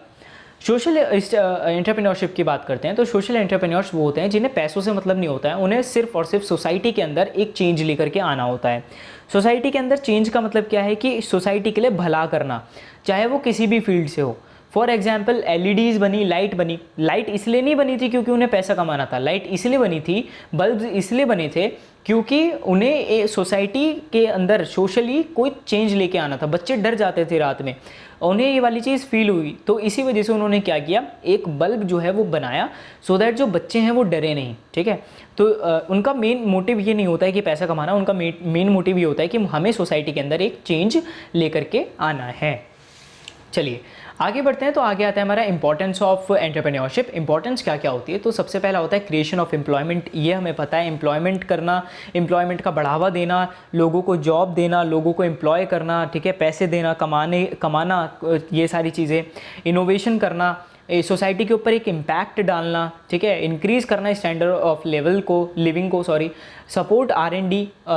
Speaker 1: सोशल एंटरप्रेन्योरशिप की बात करते हैं तो सोशल एंटरप्रेन्योर्स वो होते हैं जिन्हें पैसों से मतलब नहीं होता है, उन्हें सिर्फ और सिर्फ सोसाइटी के अंदर एक चेंज लेकर के आना होता है। सोसाइटी के अंदर चेंज का मतलब क्या है कि सोसाइटी के लिए भला करना, चाहे वो किसी भी फील्ड से हो। फॉर एग्जाम्पल LEDs बनी, लाइट बनी। लाइट इसलिए नहीं बनी थी क्योंकि उन्हें पैसा कमाना था, लाइट इसलिए बनी थी, बल्ब इसलिए बने थे क्योंकि उन्हें सोसाइटी के अंदर सोशली कोई चेंज लेके आना था। बच्चे डर जाते थे रात में, उन्हें ये वाली चीज़ फील हुई, तो इसी वजह से उन्होंने क्या किया, एक बल्ब जो है वो बनाया सो दैट जो बच्चे हैं वो डरे नहीं, ठीक है। तो उनका मेन मोटिव ये नहीं होता है कि पैसा कमाना, उनका मेन मोटिव ये होता है कि हमें सोसाइटी के अंदर एक चेंज लेकर के आना है। चलिए आगे बढ़ते हैं। तो आगे आता है हमारा इंपॉर्टेंस ऑफ एंटरप्रेन्योरशिप। इंपॉर्टेंस क्या क्या होती है, तो सबसे पहला होता है क्रिएशन ऑफ एम्प्लॉयमेंट। ये हमें पता है, एम्प्लॉयमेंट करना, एम्प्लॉयमेंट का बढ़ावा देना, लोगों को जॉब देना, लोगों को एम्प्लॉय करना, ठीक है, पैसे देना, कमाना, ये सारी चीज़ें। इनोवेशन करना, सोसाइटी के ऊपर एक इम्पैक्ट डालना, ठीक है, इंक्रीज़ करना स्टैंडर्ड ऑफ लिविंग को, सपोर्ट R&D,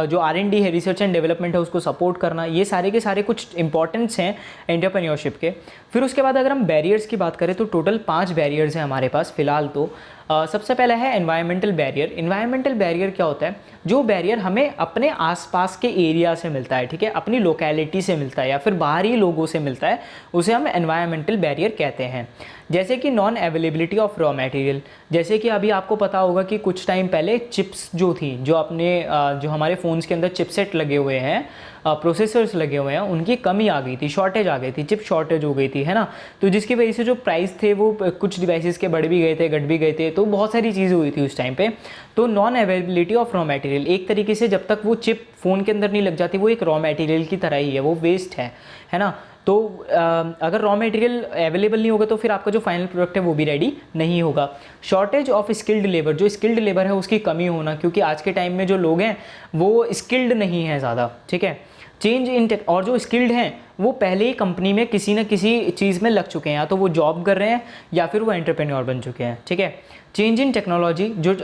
Speaker 1: जो R&D है, रिसर्च एंड डेवलपमेंट है, उसको सपोर्ट करना। ये सारे के सारे कुछ इंपॉर्टेंट्स हैं एंटरप्रेन्योरशिप के। फिर उसके बाद अगर हम बैरियर्स की बात करें तो टोटल 5 बैरियर्स हैं हमारे पास फ़िलहाल। तो सबसे पहला है एनवायरमेंटल बैरियर। एनवायरमेंटल बैरियर क्या होता है, जो बैरियर हमें अपने आसपास के एरिया से मिलता है, ठीक है, अपनी लोकेलिटी से मिलता है या फिर बाहरी लोगों से मिलता है, उसे हम एनवायरमेंटल बैरियर कहते हैं। जैसे कि non availability of raw material. जैसे कि अभी आपको पता होगा कि कुछ टाइम पहले चिप्स जो थी, जो हमारे फ़ोन्स के अंदर चिपसेट लगे हुए हैं, प्रोसेसर्स लगे हुए हैं, उनकी कमी आ गई थी, शॉर्टेज आ गई थी, चिप शॉर्टेज हो गई थी, है ना। तो जिसकी वजह से जो प्राइस थे वो कुछ डिवाइसेस के बढ़ भी गए थे, घट भी गए थे, तो बहुत सारी चीज़ें हुई थी उस टाइम पे। तो non availability of raw material, एक तरीके से जब तक वो चिप फ़ोन के अंदर नहीं लग जाती, वो एक रॉ मटेरियल की तरह ही है, वो वेस्ट है ना। तो अगर रॉ मटेरियल अवेलेबल नहीं होगा तो फिर आपका जो फाइनल प्रोडक्ट है वो भी रेडी नहीं होगा। शॉर्टेज ऑफ स्किल्ड लेबर, जो स्किल्ड लेबर है उसकी कमी होना, क्योंकि आज के टाइम में जो लोग हैं वो स्किल्ड नहीं है ज़्यादा, ठीक है। चेंज इन टेक, और जो स्किल्ड हैं वो पहले ही कंपनी में किसी न किसी चीज़ में लग चुके हैं, या तो वो जॉब कर रहे हैं या फिर वो एंटरप्रेन्योर बन चुके हैं, ठीक है। चेंज इन टेक्नोलॉजी, जो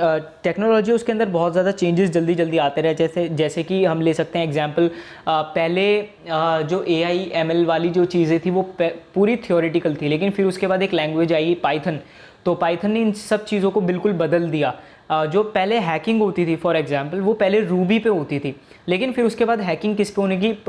Speaker 1: टेक्नोलॉजी उसके अंदर बहुत ज़्यादा चेंजेस जल्दी जल्दी आते रहे। जैसे कि हम ले सकते हैं एग्जांपल, पहले जो AI ML वाली जो चीज़ें थी वो पूरी थ्योरेटिकल थी, लेकिन फिर उसके बाद एक लैंग्वेज आई पाइथन, तो पाइथन ने इन सब चीज़ों को बिल्कुल बदल दिया। जो पहले हैकिंग होती थी, फॉर एग्जांपल, वो पहले रूबी पे होती थी, लेकिन फिर उसके बाद हैकिंग किस पे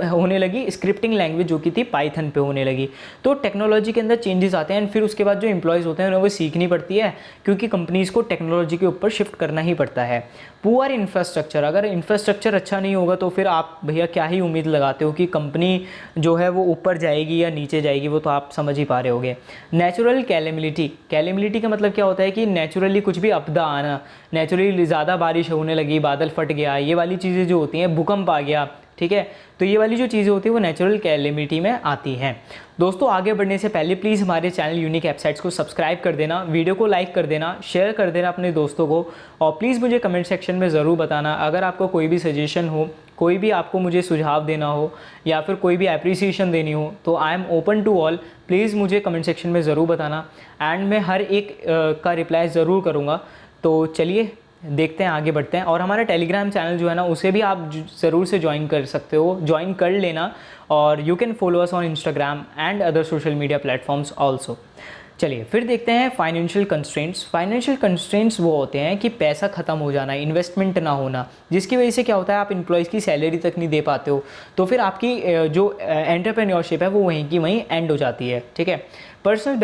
Speaker 1: होने लगी, स्क्रिप्टिंग लैंग्वेज जो की थी पाइथन पे होने लगी। तो टेक्नोलॉजी के अंदर चेंजेस आते हैं, एंड फिर उसके बाद जो एम्प्लॉयज़ होते हैं उन्हें वो सीखनी पड़ती है, क्योंकि कंपनीज़ को टेक्नोलॉजी के ऊपर शिफ्ट करना ही पड़ता है। पुअर इंफ्रास्ट्रक्चर, अगर इंफ्रास्ट्रक्चर अच्छा नहीं होगा तो फिर आप भैया क्या ही उम्मीद लगाते हो कि कंपनी जो है वो ऊपर जाएगी या नीचे जाएगी, वो तो आप समझ ही पा रहे होगे। नेचुरल कैलेमिलिटी, कैलेमिलिटी का मतलब क्या होता है कि नेचुरली कुछ भी आपदा आना, नेचुरली ज़्यादा बारिश होने लगी, बादल फट गया, ये वाली चीज़ें जो होती हैं, भूकंप आ गया, ठीक है। तो ये वाली जो चीज़ें होती है वो नेचुरल कैलेमिटी में आती हैं। दोस्तों आगे बढ़ने से पहले प्लीज़ हमारे चैनल यूनिक एपसाइट्स को सब्सक्राइब कर देना, वीडियो को लाइक कर देना, शेयर कर देना अपने दोस्तों को, और प्लीज़ मुझे कमेंट सेक्शन में ज़रूर बताना अगर आपको कोई भी सजेशन हो, कोई भी आपको मुझे सुझाव देना हो या फिर कोई भी अप्रिसिएशन देनी हो, तो I am open to all. Please मुझे कमेंट सेक्शन में ज़रूर बताना एंड मैं हर एक का रिप्लाई ज़रूर करूँगा। तो चलिए देखते हैं, आगे बढ़ते हैं। और हमारा टेलीग्राम चैनल जो है ना, उसे भी आप ज़रूर से ज्वाइन कर सकते हो, ज्वाइन कर लेना, और you can follow us on Instagram and other social media platforms also. चलिए फिर देखते हैं फाइनेंशियल कंस्ट्रेंट्स। फाइनेंशियल कंस्ट्रेंट्स वो होते हैं कि पैसा ख़त्म हो जाना, इन्वेस्टमेंट ना होना, जिसकी वजह से क्या होता है आप एम्प्लॉयज़ की सैलरी तक नहीं दे पाते हो, तो फिर आपकी जो एंटरप्रेन्योरशिप है वो वहीं की वहीं एंड हो जाती है, ठीक है। पर्सनल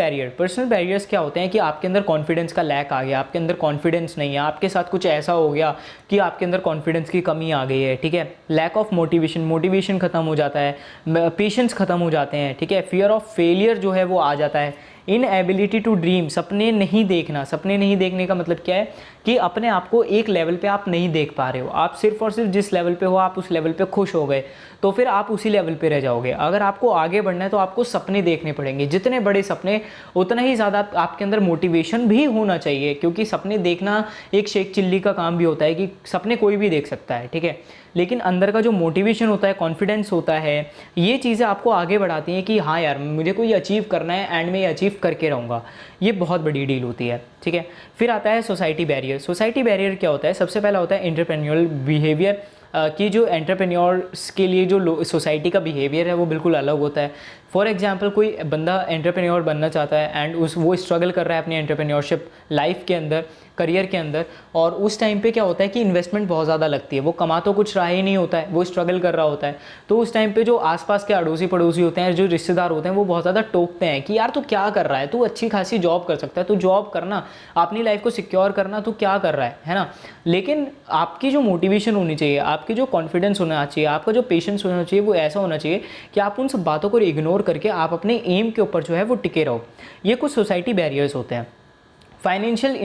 Speaker 1: बैरियर्स क्या होते हैं कि आपके अंदर कॉन्फिडेंस का लैक आ गया, आपके अंदर कॉन्फिडेंस नहीं है, आपके साथ कुछ ऐसा हो गया कि आपके अंदर कॉन्फिडेंस की कमी आ गई है, ठीक है। लैक ऑफ मोटिवेशन ख़त्म हो जाता है, पेशेंस ख़त्म हो जाते हैं, ठीक है। फियर ऑफ फेलियर जो है वो आ जाता है। इनएबिलिटी टू ड्रीम, सपने नहीं देखना। सपने नहीं देखने का मतलब क्या है कि अपने आप को एक लेवल पे आप नहीं देख पा रहे हो, आप सिर्फ और सिर्फ जिस लेवल पे हो आप उस लेवल पे खुश हो गए, तो फिर आप उसी लेवल पे रह जाओगे। अगर आपको आगे बढ़ना है तो आपको सपने देखने पड़ेंगे, जितने बड़े सपने उतना ही ज़्यादा आपके अंदर मोटिवेशन भी होना चाहिए, क्योंकि सपने देखना एक शेख चिल्ली का काम भी होता है कि सपने कोई भी देख सकता है, ठीक है। लेकिन अंदर का जो मोटिवेशन होता है, कॉन्फिडेंस होता है, ये चीज़ें आपको आगे बढ़ाती हैं कि हाँ यार मुझे को ये अचीव करना है एंड मैं ये अचीव करके रहूँगा। ये बहुत बड़ी डील होती है, ठीक है। फिर आता है सोसाइटी बैरियर। सोसाइटी बैरियर क्या होता है? सबसे पहला होता है एंटरप्रेन्योरल बिहेवियर, कि जो एंटरप्रेन्योर्स के लिए जो सोसाइटी का बिहेवियर है वो बिल्कुल अलग होता है। फॉर एग्जांपल कोई बंदा एंटरप्रेन्योर बनना चाहता है एंड वो स्ट्रगल कर रहा है अपनी एंटरप्रेन्योरशिप लाइफ के अंदर, करियर के अंदर, और उस टाइम पे क्या होता है कि इन्वेस्टमेंट बहुत ज़्यादा लगती है, वो कमा तो कुछ रहा ही नहीं होता है, वो स्ट्रगल कर रहा होता है। तो उस टाइम पे जो आसपास के अड़ोसी पड़ोसी होते हैं, जो रिश्तेदार होते हैं, वो बहुत ज़्यादा टोकते हैं कि यार तू क्या कर रहा है, तू अच्छी खासी जॉब कर सकता है, तू जॉब करना, अपनी लाइफ को सिक्योर करना, तू क्या कर रहा है ना। लेकिन आपकी जो मोटिवेशन होनी चाहिए, आपकी जो कॉन्फिडेंस होना चाहिए, आपका जो पेशेंस होना चाहिए, वो ऐसा होना चाहिए कि आप उन सब बातों को इग्नोर करके आप अपने एम के ऊपर जो है वो टिके रहो। ये कुछ सोसाइटी बैरियर्स होते हैं। फाइनेंशियल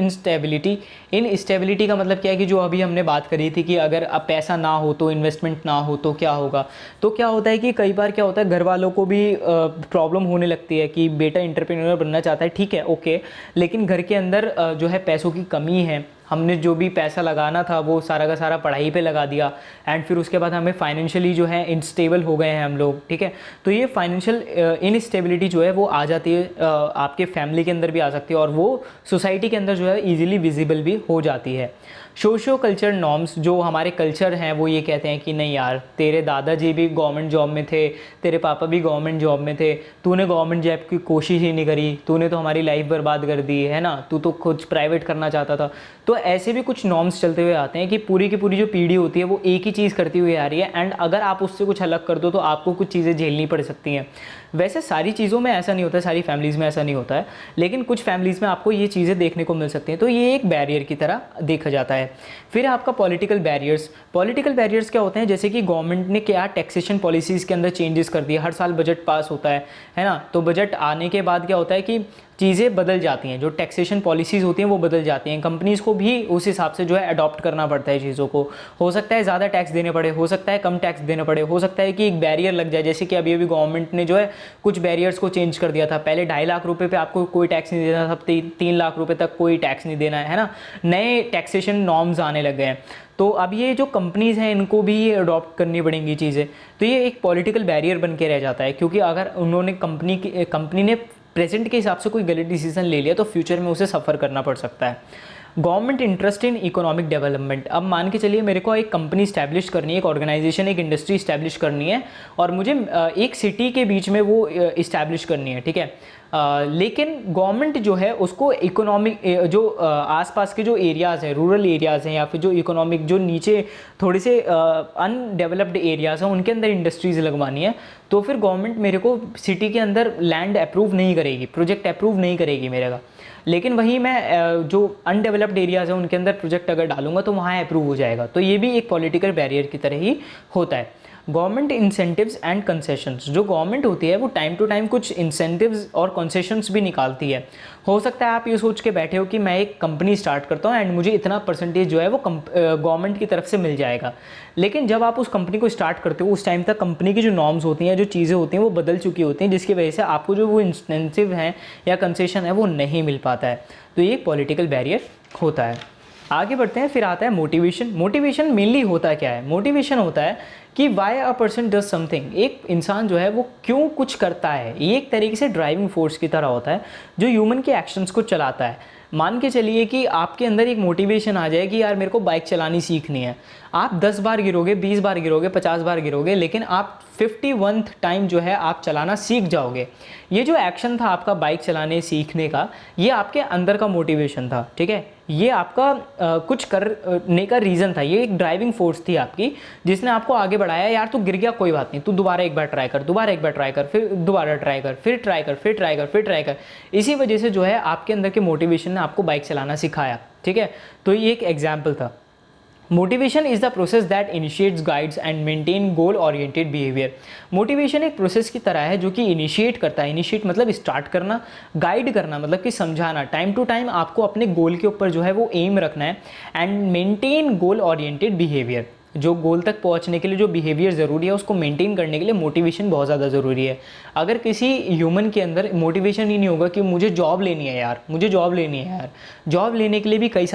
Speaker 1: इनस्टेबिलिटी का मतलब क्या है कि जो अभी हमने बात करी थी कि अगर अब पैसा ना हो तो, इन्वेस्टमेंट ना हो तो क्या होगा। तो क्या होता है कि कई बार क्या होता है घर वालों को भी प्रॉब्लम होने लगती है कि बेटा एंटरप्रेन्योर बनना चाहता है, ठीक है ओके, लेकिन घर के अंदर जो है पैसों की कमी है, हमने जो भी पैसा लगाना था वो सारा का सारा पढ़ाई पे लगा दिया, एंड फिर उसके बाद हमें फाइनेंशियली जो है इनस्टेबल हो गए हैं हम लोग, ठीक है। तो ये फाइनेंशियल इनस्टेबिलिटी जो है वो आ जाती है, आपके फैमिली के अंदर भी आ सकती है, और वो सोसाइटी के अंदर जो है ईजिली विजिबल भी हो जाती है। सोशियो कल्चर नॉर्म्स, जो हमारे कल्चर हैं वो ये कहते हैं कि नहीं यार तेरे दादाजी भी गवर्नमेंट जॉब में थे, तेरे पापा भी गवर्नमेंट जॉब में थे, तूने गवर्नमेंट जॉब की कोशिश ही नहीं करी, तूने तो हमारी लाइफ बर्बाद कर दी है ना, तू तो कुछ प्राइवेट करना चाहता था। तो ऐसे भी कुछ नॉर्म्स चलते हुए आते हैं कि पूरी की पूरी जो पीढ़ी होती है वो एक ही चीज़ करती हुई आ रही है, एंड अगर आप उससे कुछ अलग कर दो तो आपको कुछ चीज़ें झेलनी पड़ सकती हैं। वैसे सारी चीज़ों में ऐसा नहीं होता है, सारी फैमिलीज़ में ऐसा नहीं होता है, लेकिन कुछ फैमिलीज़ में आपको ये चीज़ें देखने को मिल सकती हैं। तो ये एक बैरियर की तरह देखा जाता है। फिर आपका पॉलिटिकल बैरियर्स क्या होते हैं? जैसे कि गवर्नमेंट ने क्या टैक्सेशन पॉलिसीज़ के अंदर चेंजेस कर दिए, हर साल बजट पास होता है ना। तो बजट आने के बाद क्या होता है कि चीज़ें बदल जाती हैं, जो टैक्सेशन पॉलिसीज़ होती हैं वो बदल जाती हैं, कंपनीज़ को भी उस हिसाब से जो है अडॉप्ट करना पड़ता है चीज़ों को। हो सकता है ज़्यादा टैक्स देने पड़े, हो सकता है कम टैक्स देने पड़े, हो सकता है कि एक बैरियर लग जाए, जैसे कि अभी अभी गवर्नमेंट ने जो है कुछ बैरियर्स को चेंज कर दिया था। पहले 2.5 लाख रुपये पे आपको कोई टैक्स नहीं देना था, 3 लाख रुपये तक कोई टैक्स नहीं देना है ना। नए टैक्सेशन नॉर्म्स आने लग गए हैं, तो अब ये जो कंपनीज़ हैं इनको भी ये अडॉप्ट करनी पड़ेंगी चीज़ें। तो ये एक पॉलिटिकल बैरियर बन के रह जाता है, क्योंकि अगर उन्होंने कंपनी ने प्रेजेंट के हिसाब से कोई गलत डिसीजन ले लिया तो फ्यूचर में उसे सफ़र करना पड़ सकता है। Government interest in economic development, अब मान के चलिए मेरे को एक कंपनी स्टैब्लिश करनी है, एक ऑर्गेनाइजेशन, एक इंडस्ट्री स्टैब्लिश करनी है, और मुझे एक सिटी के बीच में वो इस्टेब्लिश करनी है, ठीक है। लेकिन गवर्नमेंट जो है उसको इकोनॉमिक जो आसपास के जो एरियाज़ हैं, रूरल एरियाज़ हैं, या फिर जो इकोनॉमिक जो नीचे थोड़े से अनडेवलप्ड एरियाज़ हैं उनके अंदर इंडस्ट्रीज़ लगवानी है, तो फिर गवर्नमेंट मेरे को सिटी के अंदर लैंड अप्रूव नहीं करेगी, प्रोजेक्ट अप्रूव नहीं करेगी मेरे का। लेकिन वहीं मैं जो अनडेवलप्ड एरियाज़ हैं उनके अंदर प्रोजेक्ट अगर डालूंगा तो वहाँ अप्रूव हो जाएगा। तो ये भी एक पॉलिटिकल बैरियर की तरह ही होता है। गवर्नमेंट इंसेंटिव्स एंड कंसेशंस, जो गवर्नमेंट होती है वो टाइम टू टाइम कुछ इंसेंटिव्स और कंसेशंस भी निकालती है। हो सकता है आप ये सोच के बैठे हो कि मैं एक कंपनी स्टार्ट करता हूँ एंड मुझे इतना परसेंटेज जो है वो गवर्नमेंट की तरफ से मिल जाएगा, लेकिन जब आप उस कंपनी को स्टार्ट करते हो उस टाइम तक कंपनी की जो नॉर्म्स होती हैं, जो चीज़ें होती हैं वो बदल चुकी होती हैं, जिसकी वजह से आपको जो वो इंसेंटिव है या कंसेशन है वो नहीं मिल पाता है। तो ये एक पॉलिटिकल बैरियर होता है। आगे बढ़ते हैं, फिर आता है मोटिवेशन। मोटिवेशन मेनली होता क्या है? मोटिवेशन होता है कि why a person does something, एक इंसान जो है वो क्यों कुछ करता है। ये एक तरीके से ड्राइविंग फोर्स की तरह होता है जो ह्यूमन के एक्शंस को चलाता है। मान के चलिए कि आपके अंदर एक मोटिवेशन आ जाए कि यार मेरे को बाइक चलानी सीखनी है। आप 10 बार गिरोगे, 20 बार गिरोगे, 50 बार गिरोगे, लेकिन आप 51th टाइम जो है आप चलाना सीख जाओगे। ये जो एक्शन था आपका बाइक चलाने सीखने का, ये आपके अंदर का मोटिवेशन था, ठीक है। ये आपका कुछ करने का रीज़न था, ये एक ड्राइविंग फोर्स थी आपकी जिसने आपको आगे बढ़ाया। यार तू गिर गया कोई बात नहीं, तू दोबारा एक बार ट्राई कर, दोबारा एक बार ट्राई कर, फिर दोबारा ट्राई कर, फिर ट्राई कर, फिर ट्राई कर, फिर ट्राई कर। इसी वजह से जो है आपके अंदर के मोटिवेशन ने आपको बाइक चलाना सिखाया, ठीक है। तो ये एक एग्जाम्पल था। Motivation is the process that initiates, guides and maintain goal oriented behaviour. Motivation एक प्रोसेस की तरह है जो कि इनिशिएट करता है। इनिशिएट मतलब स्टार्ट करना, गाइड करना मतलब कि समझाना। टाइम टू टाइम आपको अपने गोल के ऊपर जो है वो एम रखना है। And maintain goal oriented behaviour, जो गोल तक पहुंचने के लिए जो बिहेवियर ज़रूरी है उसको मेंटेन करने के लिए मोटिवेशन बहुत ज़्यादा ज़रूरी है। अगर किसी ह्यूमन के अंदर मोटिवेशन ही नहीं होगा कि मुझे जॉब लेनी है यार, मुझे जॉब लेनी है यार, जॉब लेने के लिए भी कई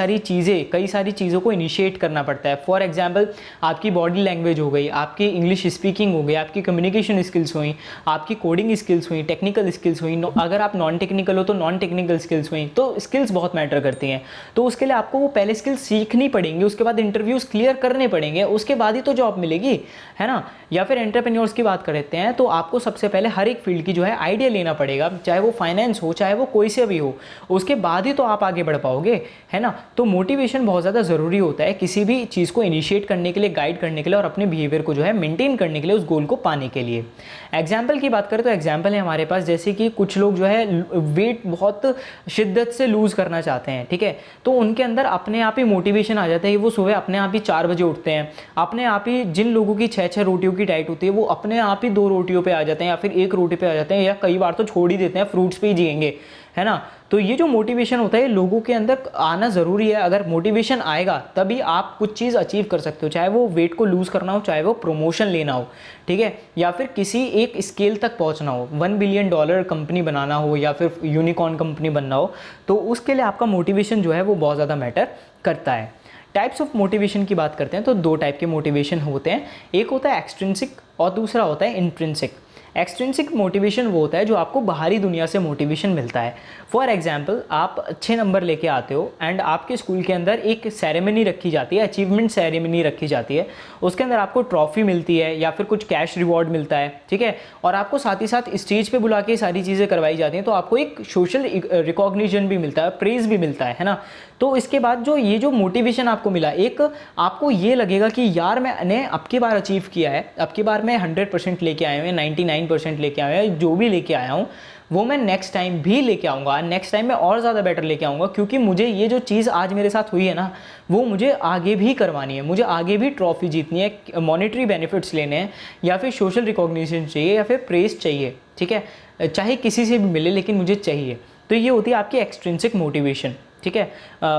Speaker 1: सारी चीज़ों को इनिशिएट करना पड़ता है। फॉर एग्जांपल आपकी बॉडी लैंग्वेज हो गई, आपकी इंग्लिश स्पीकिंग हो गई, आपकी कम्युनिकेशन स्किल्स हुई, आपकी कोडिंग स्किल्स हुई, टेक्निकल स्किल्स हुई। अगर आप नॉन टेक्निकल हो तो नॉन टेक्निकल स्किल्स हुई। तो स्किल्स बहुत मैटर करती हैं। तो उसके लिए आपको वो पहले स्किल्स सीखनी पड़ेंगी, उसके बाद इंटरव्यूज़ क्लियर करने पड़ेंगे, उसके बाद ही तो जॉब मिलेगी, है ना। या फिर एंटरप्रेन्योर्स की बात करते हैं तो आपको सबसे पहले हर एक फील्ड की जो है आइडिया लेना पड़ेगा, चाहे वो फाइनेंस हो, चाहे वो कोई से भी हो, उसके बाद ही तो आप आगे बढ़ पाओगे, है ना। तो मोटिवेशन बहुत ज़्यादा ज़रूरी होता है किसी भी चीज़ को इनिशिएट करने के लिए, गाइड करने के लिए और अपने बिहेवियर को जो है मेंटेन करने के लिए, उस गोल को पाने के लिए। एग्जाम्पल की बात करें तो एग्जाम्पल है हमारे पास, जैसे कि कुछ लोग जो है वेट बहुत शिद्दत से लूज़ करना चाहते हैं, ठीक है। तो उनके अंदर अपने आप ही मोटिवेशन आ जाता है, वो सुबह अपने आप ही 4 बजे उठते हैं। अपने आप ही जिन लोगों की 6-6 रोटियों की डाइट होती है वो अपने आप ही 2 रोटियों पे आ जाते हैं या फिर 1 रोटी पे आ जाते हैं, या कई बार तो छोड़ ही देते हैं, फ्रूट्स पे ही जिएंगे, है ना। तो ये जो मोटिवेशन होता है लोगों के अंदर आना ज़रूरी है। अगर मोटिवेशन आएगा तभी आप कुछ चीज़ अचीव कर सकते हो, चाहे वो वेट को लूज़ करना हो, चाहे वो प्रमोशन लेना हो, ठीक है, या फिर किसी एक स्केल तक पहुंचना हो, $1 बिलियन कंपनी बनाना हो या फिर यूनिकॉर्न कंपनी बनना हो। तो उसके लिए आपका मोटिवेशन जो है वो बहुत ज़्यादा मैटर करता है। टाइप्स ऑफ मोटिवेशन की बात करते हैं तो 2 टाइप के मोटिवेशन होते हैं। एक होता है एक्सट्रिंसिक और दूसरा होता है इंट्रिंसिक। एक्सट्रिंसिक मोटिवेशन वो होता है जो आपको बाहरी दुनिया से मोटिवेशन मिलता है। फॉर एग्जांपल आप अच्छे नंबर लेके आते हो एंड आपके स्कूल के अंदर एक सेरेमनी रखी जाती है, अचीवमेंट सेरेमनी रखी जाती है। उसके अंदर आपको ट्रॉफी मिलती है या फिर कुछ कैश रिवॉर्ड मिलता है, ठीक है, और आपको साथ ही साथ स्टेज पे बुला के सारी चीज़ें करवाई जाती हैं। तो आपको एक सोशल रिकॉग्निशन भी मिलता है, प्रेज भी मिलता है ना। तो इसके बाद जो ये जो मोटिवेशन आपको मिला, एक आपको ये लगेगा कि यार मैंने अब की बार अचीव किया है, अब की बार मैं 100% लेके आया हूँ, 99% लेके आया हूँ, जो भी लेके आया हूँ वो मैं नेक्स्ट टाइम भी लेके आऊँगा, नेक्स्ट टाइम मैं और ज़्यादा बेटर लेके आऊँगा, क्योंकि मुझे ये जो चीज़ आज मेरे साथ हुई है ना वो मुझे आगे भी करवानी है, मुझे आगे भी ट्रॉफी जीतनी है, मॉनेटरी बेनिफिट्स लेने हैं या फिर सोशल रिकॉग्निशन चाहिए या फिर प्रेज चाहिए, ठीक है, चाहे किसी से भी मिले लेकिन मुझे चाहिए। तो ये होती है आपकी एक्सट्रिंसिक मोटिवेशन, ठीक है।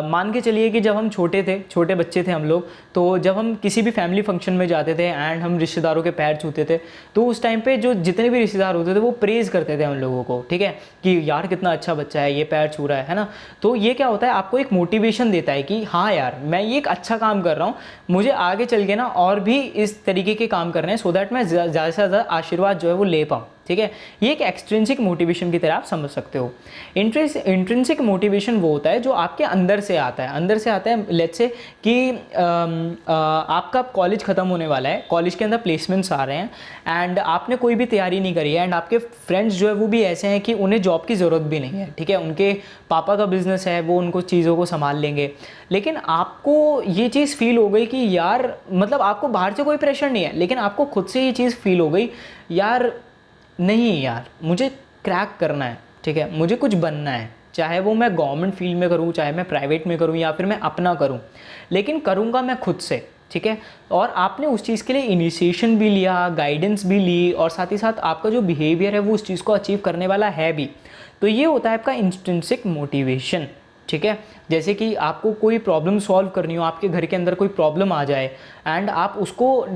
Speaker 1: मान के चलिए कि जब हम छोटे बच्चे थे हम लोग, तो जब हम किसी भी फैमिली फंक्शन में जाते थे एंड हम रिश्तेदारों के पैर छूते थे, तो उस टाइम पे जो जितने भी रिश्तेदार होते थे वो प्रेज़ करते थे हम लोगों को, ठीक है, कि यार कितना अच्छा बच्चा है, ये पैर छू रहा है ना। तो ये क्या होता है, आपको एक मोटिवेशन देता है कि हाँ यार मैं ये एक अच्छा काम कर रहा हूँ, मुझे आगे चल के ना और भी इस तरीके के काम करने हैं, सो दैट मैं ज़्यादा से ज़्यादा आशीर्वाद जो है वो ले पाऊँ, ठीक है। ये एक एक्सट्रिंसिक मोटिवेशन की तरह आप समझ सकते हो। इंट्रिंसिक मोटिवेशन वो होता है जो आपके अंदर से आता है, लेट्स से कि आपका कॉलेज ख़त्म होने वाला है, कॉलेज के अंदर प्लेसमेंट्स आ रहे हैं एंड आपने कोई भी तैयारी नहीं करी है एंड आपके फ्रेंड्स जो है वो भी ऐसे हैं कि उन्हें जॉब की ज़रूरत भी नहीं है, ठीक है, उनके पापा का बिजनेस है, वो उनको चीज़ों को संभाल लेंगे, लेकिन आपको ये चीज़ फील हो गई कि यार मतलब आपको बाहर से कोई प्रेशर नहीं है, लेकिन आपको खुद से ये चीज़ फील हो गई यार नहीं यार मुझे क्रैक करना है, ठीक है, मुझे कुछ बनना है, चाहे वो मैं गवर्नमेंट फील्ड में करूँ, चाहे मैं प्राइवेट में करूँ या फिर मैं अपना करूँ, लेकिन करूँगा मैं खुद से, ठीक है, और आपने उस चीज़ के लिए इनिशिएशन भी लिया, गाइडेंस भी ली, और साथ ही साथ आपका जो बिहेवियर है वो उस चीज़ को अचीव करने वाला है भी। तो ये होता है आपका इंट्रिंसिक मोटिवेशन। ठीक है, जैसे कि आपको कोई प्रॉब्लम सॉल्व करनी हो, आपके घर के अंदर कोई प्रॉब्लम आ जाए एंड आप उसको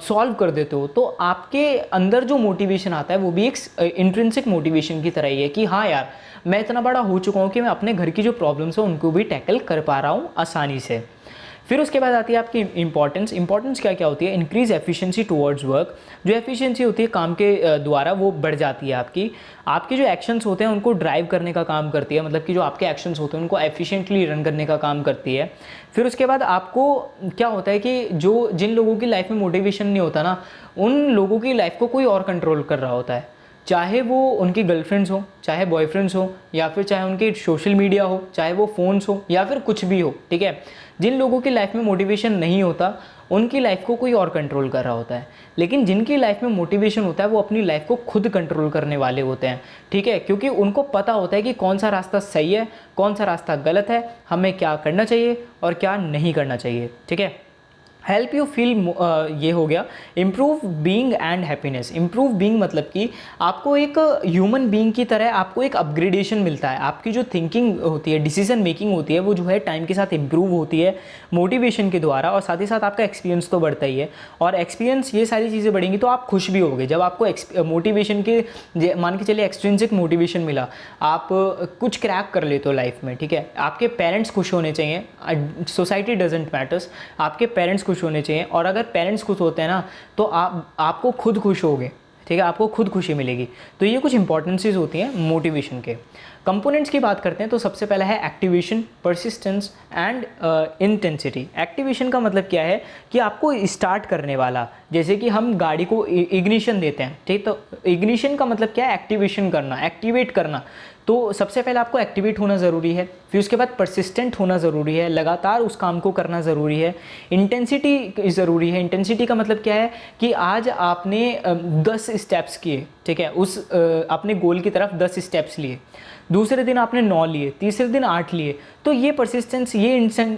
Speaker 1: सॉल्व कर देते हो, तो आपके अंदर जो मोटिवेशन आता है वो भी एक इंट्रिंसिक मोटिवेशन की तरह ही है कि हाँ यार, मैं इतना बड़ा हो चुका हूँ कि मैं अपने घर की जो प्रॉब्लम्स है उनको भी टैकल कर पा रहा हूँ आसानी से। फिर उसके बाद आती है आपकी इंपॉर्टेंस क्या क्या होती है? Increase efficiency towards work. जो एफिशिएंसी होती है काम के द्वारा वो बढ़ जाती है आपकी जो एक्शंस होते हैं उनको ड्राइव करने का काम करती है, मतलब कि जो आपके एक्शंस होते हैं उनको एफिशिएंटली रन करने का काम करती है। फिर उसके बाद आपको क्या होता है कि जिन लोगों की लाइफ में मोटिवेशन नहीं होता ना, उन लोगों की लाइफ को कोई और कंट्रोल कर रहा होता है, चाहे वो उनकी गर्लफ्रेंड्स हो, चाहे बॉयफ्रेंड्स हो, या फिर चाहे उनके सोशल मीडिया हो, चाहे वो फ़ोन्स हो, या फिर कुछ भी हो। ठीक है, जिन लोगों की लाइफ में मोटिवेशन नहीं होता उनकी लाइफ को कोई और कंट्रोल कर रहा होता है, लेकिन जिनकी लाइफ में मोटिवेशन होता है वो अपनी लाइफ को खुद कंट्रोल करने वाले होते हैं। ठीक है, क्योंकि उनको पता होता है कि कौन सा रास्ता सही है, कौन सा रास्ता गलत है, हमें क्या करना चाहिए और क्या नहीं करना चाहिए। ठीक है, हेल्प यू फील, ये हो गया improve being and happiness. Improve being मतलब कि आपको एक ह्यूमन बीइंग की तरह आपको एक अपग्रेडेशन मिलता है, आपकी जो थिंकिंग होती है, डिसीजन मेकिंग होती है, वो जो है टाइम के साथ इम्प्रूव होती है मोटिवेशन के द्वारा, और साथ ही साथ आपका एक्सपीरियंस तो बढ़ता ही है, और एक्सपीरियंस ये सारी चीज़ें बढ़ेंगी तो आप खुश भी होगे। जब आपको मोटिवेशन के मान के चलिए एक्सट्रिंसिक मोटिवेशन मिला, आप कुछ क्रैक कर लेते हो लाइफ में, ठीक है, आपके पेरेंट्स खुश होने चाहिए, सोसाइटी डजेंट मैटर्स, आपके पेरेंट्स खुश होने चाहिए, और अगर पेरेंट्स खुश होते हैं ना तो आपको खुद खुश होगे। ठीक है, आपको खुद खुशी मिलेगी। तो ये कुछ इंपॉर्टेंसेस होती हैं मोटिवेशन के। कंपोनेंट्स की बात करते हैं तो सबसे पहला है activation, persistence and intensity. Activation का मतलब क्या है कि आपको स्टार्ट करने वाला, जैसे कि हम गाड़ी को इग्निशन देते हैं, ठीक, तो इग्निशन का मतलब क्या है? एक्टिवेशन करना, एक्टिवेट करना। तो सबसे पहले आपको एक्टिवेट होना ज़रूरी है, फिर उसके बाद परसिस्टेंट होना ज़रूरी है, लगातार उस काम को करना ज़रूरी है। इंटेंसिटी ज़रूरी है। इंटेंसिटी का मतलब क्या है कि आज आपने 10 स्टेप्स किए, ठीक है, अपने गोल की तरफ 10 स्टेप्स लिए, दूसरे दिन आपने 9 लिए, तीसरे दिन 8 लिए, तो ये परसिस्टेंस, ये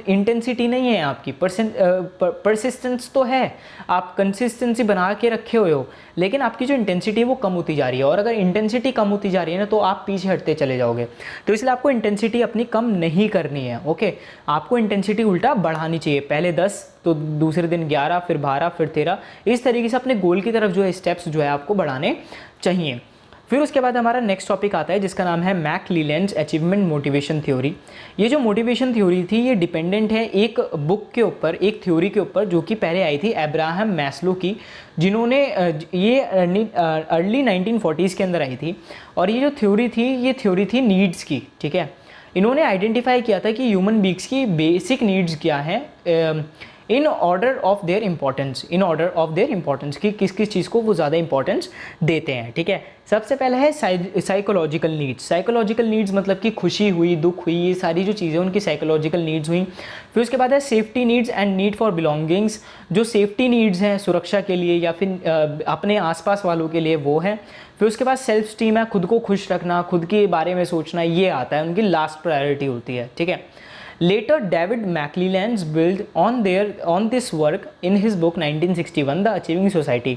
Speaker 1: इंटेंसिटी नहीं है आपकी। परसिस्टेंस तो है, आप कंसिस्टेंसी बना के रखे हुए हो, लेकिन आपकी जो इंटेंसिटी है वो कम होती जा रही है, और अगर इंटेंसिटी कम होती जा रही है ना तो आप पीछे हटते चले जाओगे। तो इसलिए आपको इंटेंसिटी अपनी कम नहीं करनी है। ओके, आपको इंटेंसिटी उल्टा बढ़ानी चाहिए, पहले 10 तो दूसरे दिन 11, फिर 12, फिर 13, इस तरीके से अपने गोल की तरफ जो है स्टेप्स जो है आपको बढ़ाने चाहिए। फिर उसके बाद हमारा नेक्स्ट टॉपिक आता है जिसका नाम है मैकक्लेलैंड्स अचीवमेंट मोटिवेशन थ्योरी। ये जो मोटिवेशन थ्योरी थी ये डिपेंडेंट है एक बुक के ऊपर, एक थ्योरी के ऊपर, जो कि पहले आई थी अब्राहम मैस्लो की, जिन्होंने ये अर्ली 1940s के अंदर आई थी। और ये जो थ्योरी थी ये थ्योरी थी नीड्स की। ठीक है, इन्होंने आइडेंटिफाई किया था कि ह्यूमन बींग्स की बेसिक नीड्स क्या हैं in order of their importance, कि किस किस चीज़ को वो ज़्यादा इंपॉर्टेंस देते हैं। ठीक है, सबसे पहला है साइकोलॉजिकल नीड्स। साइकोलॉजिकल नीड्स मतलब कि खुशी हुई, दुख हुई, ये सारी जो चीज़ें उनकी साइकोलॉजिकल नीड्स हुई। फिर उसके बाद है safety needs and need for belongings. जो सेफ्टी नीड्स हैं सुरक्षा के लिए या फिर अपने आसपास वालों के लिए, वो है। फिर उसके बाद सेल्फ स्टीम है, खुद को खुश रखना, खुद के बारे में सोचना, ये आता है, उनकी लास्ट प्रायोरिटी होती है। ठीक है, Later, David McClelland built on this work in his book 1961, The Achieving Society।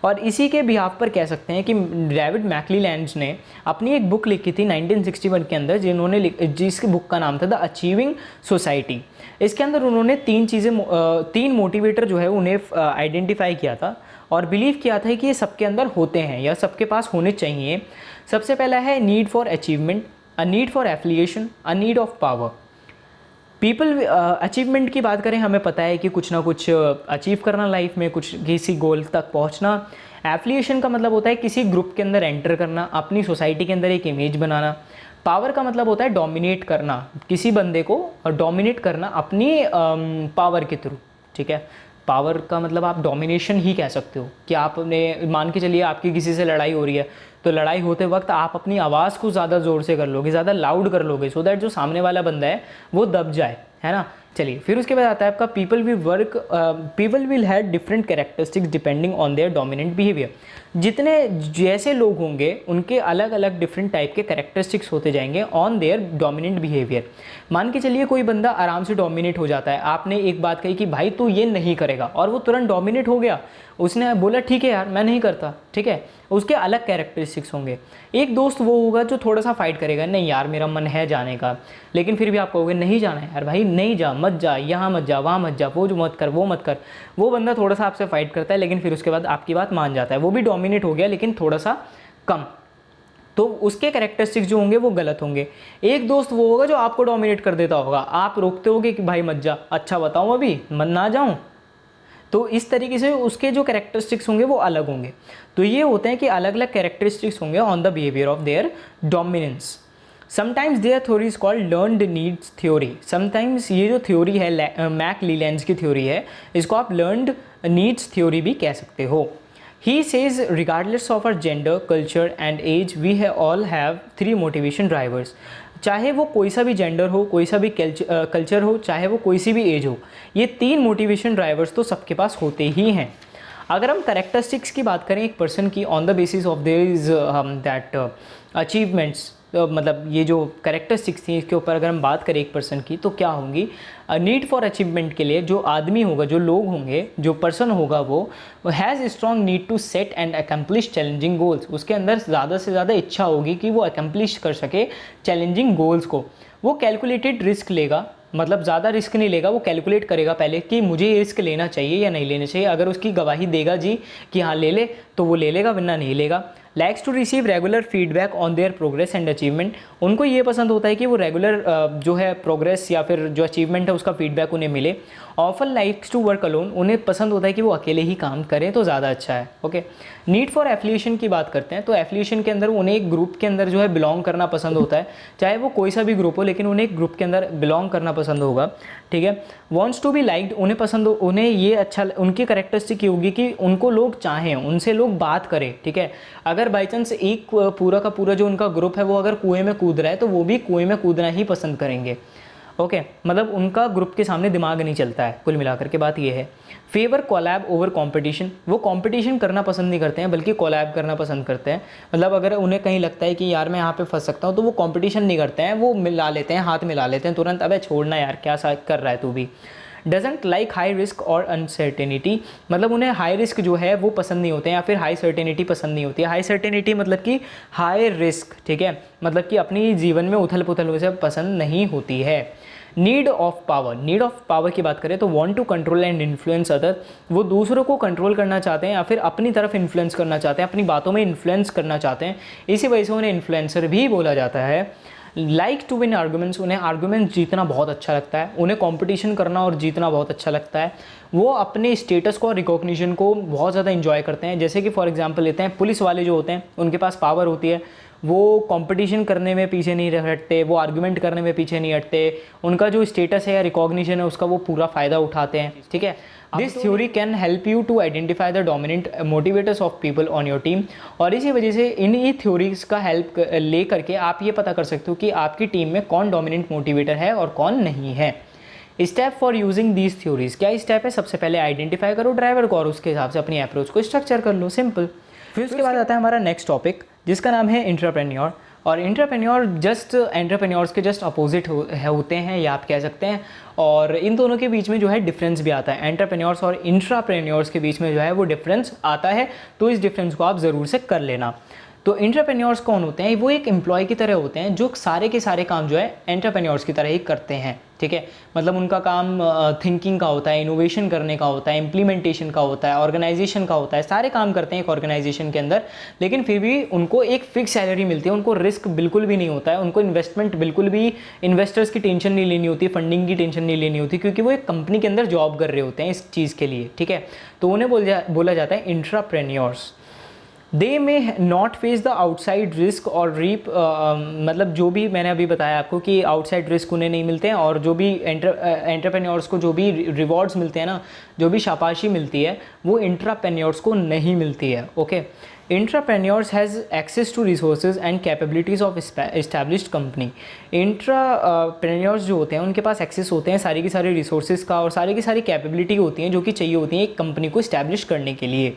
Speaker 1: और इसी के बिहाफ पर कह सकते हैं कि डेविड मैकक्लेलैंड ने अपनी एक बुक लिखी थी 1961 के अंदर, जिसकी बुक का नाम था द अचीविंग सोसाइटी। इसके अंदर उन्होंने तीन मोटिवेटर जो है उन्हें आइडेंटिफाई किया था और बिलीव किया था कि ये सबके अंदर होते हैं या सबके पास होने चाहिए। सबसे पहला है need for achievement, a need for affiliation, a need of power. People achievement की बात करें, हमें पता है कि कुछ ना कुछ अचीव करना लाइफ में, कुछ किसी गोल तक पहुंचना। एफिलिएशन का मतलब होता है किसी ग्रुप के अंदर एंटर करना, अपनी सोसाइटी के अंदर एक इमेज बनाना। पावर का मतलब होता है डोमिनेट करना, किसी बंदे को डोमिनेट करना अपनी पावर के थ्रू। ठीक है, पावर का मतलब आप डोमिनेशन ही कह सकते हो कि आपने, मान के चलिए आपकी किसी से लड़ाई हो रही है, तो लड़ाई होते वक्त आप अपनी आवाज़ को ज़्यादा ज़ोर से कर लोगे, ज़्यादा लाउड कर लोगे, सो दैट जो सामने वाला बंदा है वो दब जाए, है ना। चलिए, फिर उसके बाद आता है आपका people will have different characteristics depending on their dominant behaviour. जितने जैसे लोग होंगे उनके अलग अलग डिफरेंट टाइप के कैरेक्टरिस्टिक्स होते जाएंगे ऑन देयर डोमिनेंट बिहेवियर। मान के चलिए कोई बंदा आराम से डोमिनेट हो जाता है, आपने एक बात कही कि भाई तू ये नहीं करेगा और वो तुरंत डोमिनेट हो गया, उसने बोला ठीक है यार मैं नहीं करता, ठीक है, उसके अलग कैरेक्टरिस्टिक्स होंगे। एक दोस्त वो होगा जो थोड़ा सा फाइट करेगा, नहीं यार मेरा मन है जाने का, लेकिन फिर भी आप कहोगे नहीं जाना है यार भाई, नहीं जा, मत जा, यहाँ मत जा, वहाँ मत जा, वो जो मत कर, वो मत कर। वो बंदा थोड़ा सा आपसे फाइट करता है लेकिन फिर उसके बाद आपकी बात मान जाता है, वो भी डोमिनेट हो गया लेकिन थोड़ा सा कम। तो उसके कैरेक्टरिस्टिक्स जो होंगे वो गलत होंगे। एक दोस्त वो होगा जो आपको डोमिनेट कर देता होगा, आप रोकते होगे कि भाई मत जा, अच्छा बताऊँ अभी मत ना जाऊँ, तो इस तरीके से उसके जो कैरेक्टरिस्टिक्स होंगे वो अलग होंगे। तो ये होते हैं कि अलग अलग कैरेक्टरिस्टिक्स होंगे on the behaviour of their dominance. Sometimes their theory is called learned needs theory. Sometimes ये जो थ्योरी है मैक लीलैंड्स की थ्योरी है, इसको आप लर्नड नीड्स थ्योरी भी कह सकते हो। He says regardless of our gender, culture and age, we all have three motivation drivers. चाहे वो कोई सा भी जेंडर हो, कोई सा भी कल्चर हो, चाहे वो कोई सी भी एज हो, ये तीन मोटिवेशन ड्राइवर्स तो सबके पास होते ही हैं। अगर हम करेक्टरिस्टिक्स की बात करें एक पर्सन की on the basis of their is that achievements, मतलब ये जो करेक्टरिस्टिक्स थी इसके ऊपर अगर हम बात करें एक पर्सन की, तो क्या होंगी? नीड फॉर अचीवमेंट के लिए जो आदमी होगा, जो लोग होंगे, जो पर्सन होगा, वो has strong need to set and accomplish challenging goals. उसके अंदर ज़्यादा से ज़्यादा इच्छा होगी कि वो अकम्प्लिश कर सके चैलेंजिंग गोल्स को। वो कैलकुलेटेड रिस्क लेगा, मतलब ज़्यादा रिस्क नहीं लेगा, वो कैलकुलेट करेगा पहले कि मुझे ये रिस्क लेना चाहिए या नहीं लेना चाहिए। अगर उसकी गवाही देगा जी कि हाँ ले ले, तो वो ले लेगा, वरना नहीं लेगा। Likes to receive regular feedback on their progress and achievement. उनको ये पसंद होता है कि वो रेगुलर जो है प्रोग्रेस या फिर जो अचीवमेंट है उसका फीडबैक उन्हें मिले। Often likes to work alone. उन्हें पसंद होता है कि वो अकेले ही काम करें तो ज़्यादा अच्छा है। ओके, नीड फॉर एफिलिएशन की बात करते हैं तो एफिलिएशन के अंदर उन्हें एक ग्रुप के अंदर जो है बिलोंग करना पसंद होता है, चाहे वो कोई सा भी ग्रुप हो, लेकिन उन्हें एक ग्रुप के अंदर बिलोंग करना पसंद होगा। ठीक है, वॉन्ट्स टू बी लाइक्ड। उन्हें पसंद हो, उन्हें ये अच्छा, उनकी करेक्टरिस्टिक ये होगी कि उनको लोग चाहें, उनसे लोग बात करें। ठीक है, अगर बाई चांस एक पूरा का पूरा जो उनका ग्रुप है वो अगर कुएं में कूद रहा है तो वो भी कुएं में कूदना ही पसंद करेंगे। ओके, मतलब उनका ग्रुप के सामने दिमाग नहीं चलता है। कुल मिलाकर के बात ये है। Favour collab over competition. वो कंपटीशन करना पसंद नहीं करते हैं बल्कि कोलैब करना पसंद करते हैं। मतलब अगर उन्हें कहीं लगता है कि यार मैं यहाँ पे फंस सकता हूँ तो वो कंपटीशन नहीं करते हैं, वो मिला लेते हैं, हाथ मिला लेते हैं तुरंत, अबे छोड़ना यार क्या सा कर रहा है तू भी। डजेंट लाइक हाई रिस्क और अनसर्टेनिटी। मतलब उन्हें हाई रिस्क जो है वो पसंद नहीं होते हैं या फिर हाई सर्टेनिटी पसंद नहीं होती है। हाई सर्टेनिटी मतलब कि हाई रिस्क, ठीक है, मतलब कि अपनी जीवन में उथल पुथल उसे पसंद नहीं होती है। Need of power. Need of power की बात करें तो want to control and influence other. वो दूसरों को कंट्रोल करना चाहते हैं या फिर अपनी तरफ इन्फ्लुएंस करना चाहते हैं, अपनी बातों में इन्फ्लुएंस करना चाहते हैं, इसी वजह से उन्हें इन्फ्लुएंसर भी बोला जाता है। Like to win arguments. उन्हें आर्गूमेंट्स जीतना बहुत अच्छा लगता है, उन्हें कंपटीशन करना और जीतना बहुत अच्छा लगता है। वो अपने स्टेटस को और रिकॉग्निशन को बहुत ज़्यादा इंजॉय करते हैं। जैसे कि फॉर एग्जांपल लेते हैं, पुलिस वाले जो होते हैं उनके पास पावर होती है, वो कंपटीशन करने में पीछे नहीं हटते, वो आर्गूमेंट करने में पीछे नहीं हटते, उनका जो स्टेटस है या रिकॉग्निशन है उसका वो पूरा फ़ायदा उठाते हैं। ठीक है, this theory can help you to identify the dominant motivators of people on your team. और इसी वजह से इन ये थ्योरीज का हेल्प ले करके आप ये पता कर सकते हो कि आपकी टीम में कौन डोमिनेंट मोटिवेटर है और कौन नहीं है। Step for using these theories. क्या स्टेप है? सबसे पहले आइडेंटिफाई करो ड्राइवर को और उसके हिसाब से अपनी अप्रोच को स्ट्रक्चर कर लो, सिंपल। फिर उसके बाद आता है हमारा नेक्स्ट टॉपिक जिसका नाम है इंट्राप्रेन्योर। और इंट्राप्रेन्योर जस्ट एंटरप्रेन्योर्स के जस्ट अपोजिट होते हैं या आप कह सकते हैं, और इन दोनों के बीच में जो है डिफरेंस भी आता है। एंटरप्रेन्योर्स और इंट्राप्रेन्योर्स के बीच में जो है वो डिफरेंस आता है, तो इस डिफरेंस को आप ज़रूर से कर लेना। तो इंट्राप्रेन्योर्स कौन होते हैं? वो एक एम्प्लॉय की तरह होते हैं जो सारे के सारे काम जो है एंटरप्रेन्योर्स की तरह ही करते हैं। ठीक है, मतलब उनका काम थिंकिंग का होता है, इनोवेशन करने का होता है, इम्प्लीमेंटेशन का होता है, ऑर्गेनाइजेशन का होता है, सारे काम करते हैं एक ऑर्गेनाइजेशन के अंदर। लेकिन फिर भी उनको एक फिक्स सैलरी मिलती है, उनको रिस्क बिल्कुल भी नहीं होता है, उनको इन्वेस्टमेंट बिल्कुल भी, इन्वेस्टर्स की टेंशन नहीं लेनी होती, फंडिंग की टेंशन नहीं लेनी होती, क्योंकि वो एक कंपनी के अंदर जॉब कर रहे होते हैं इस चीज़ के लिए। ठीक है, तो उन्हें बोला जाता है इंट्राप्रेन्योर्स। दे में not face the outside risk और रीप, मतलब जो भी मैंने अभी बताया आपको कि आउटसाइड रिस्क उन्हें नहीं मिलते हैं, और जो भी एंटरप्रेन्योर्स को जो भी रिवॉर्ड्स मिलते हैं ना, जो भी शाबाशी मिलती है, वो इंट्राप्रेन्योर्स को नहीं मिलती है। Okay, intrapreneurs has access to resources and capabilities of established company. Intrapreneurs जो होते हैं उनके पास एक्सेस होते हैं सारी की सारी रिसोर्सेज का, और सारी की सारी कैपेबिलिटी होती हैं जो कि चाहिए होती हैं एक कंपनी को इस्टेब्लिश करने के लिए।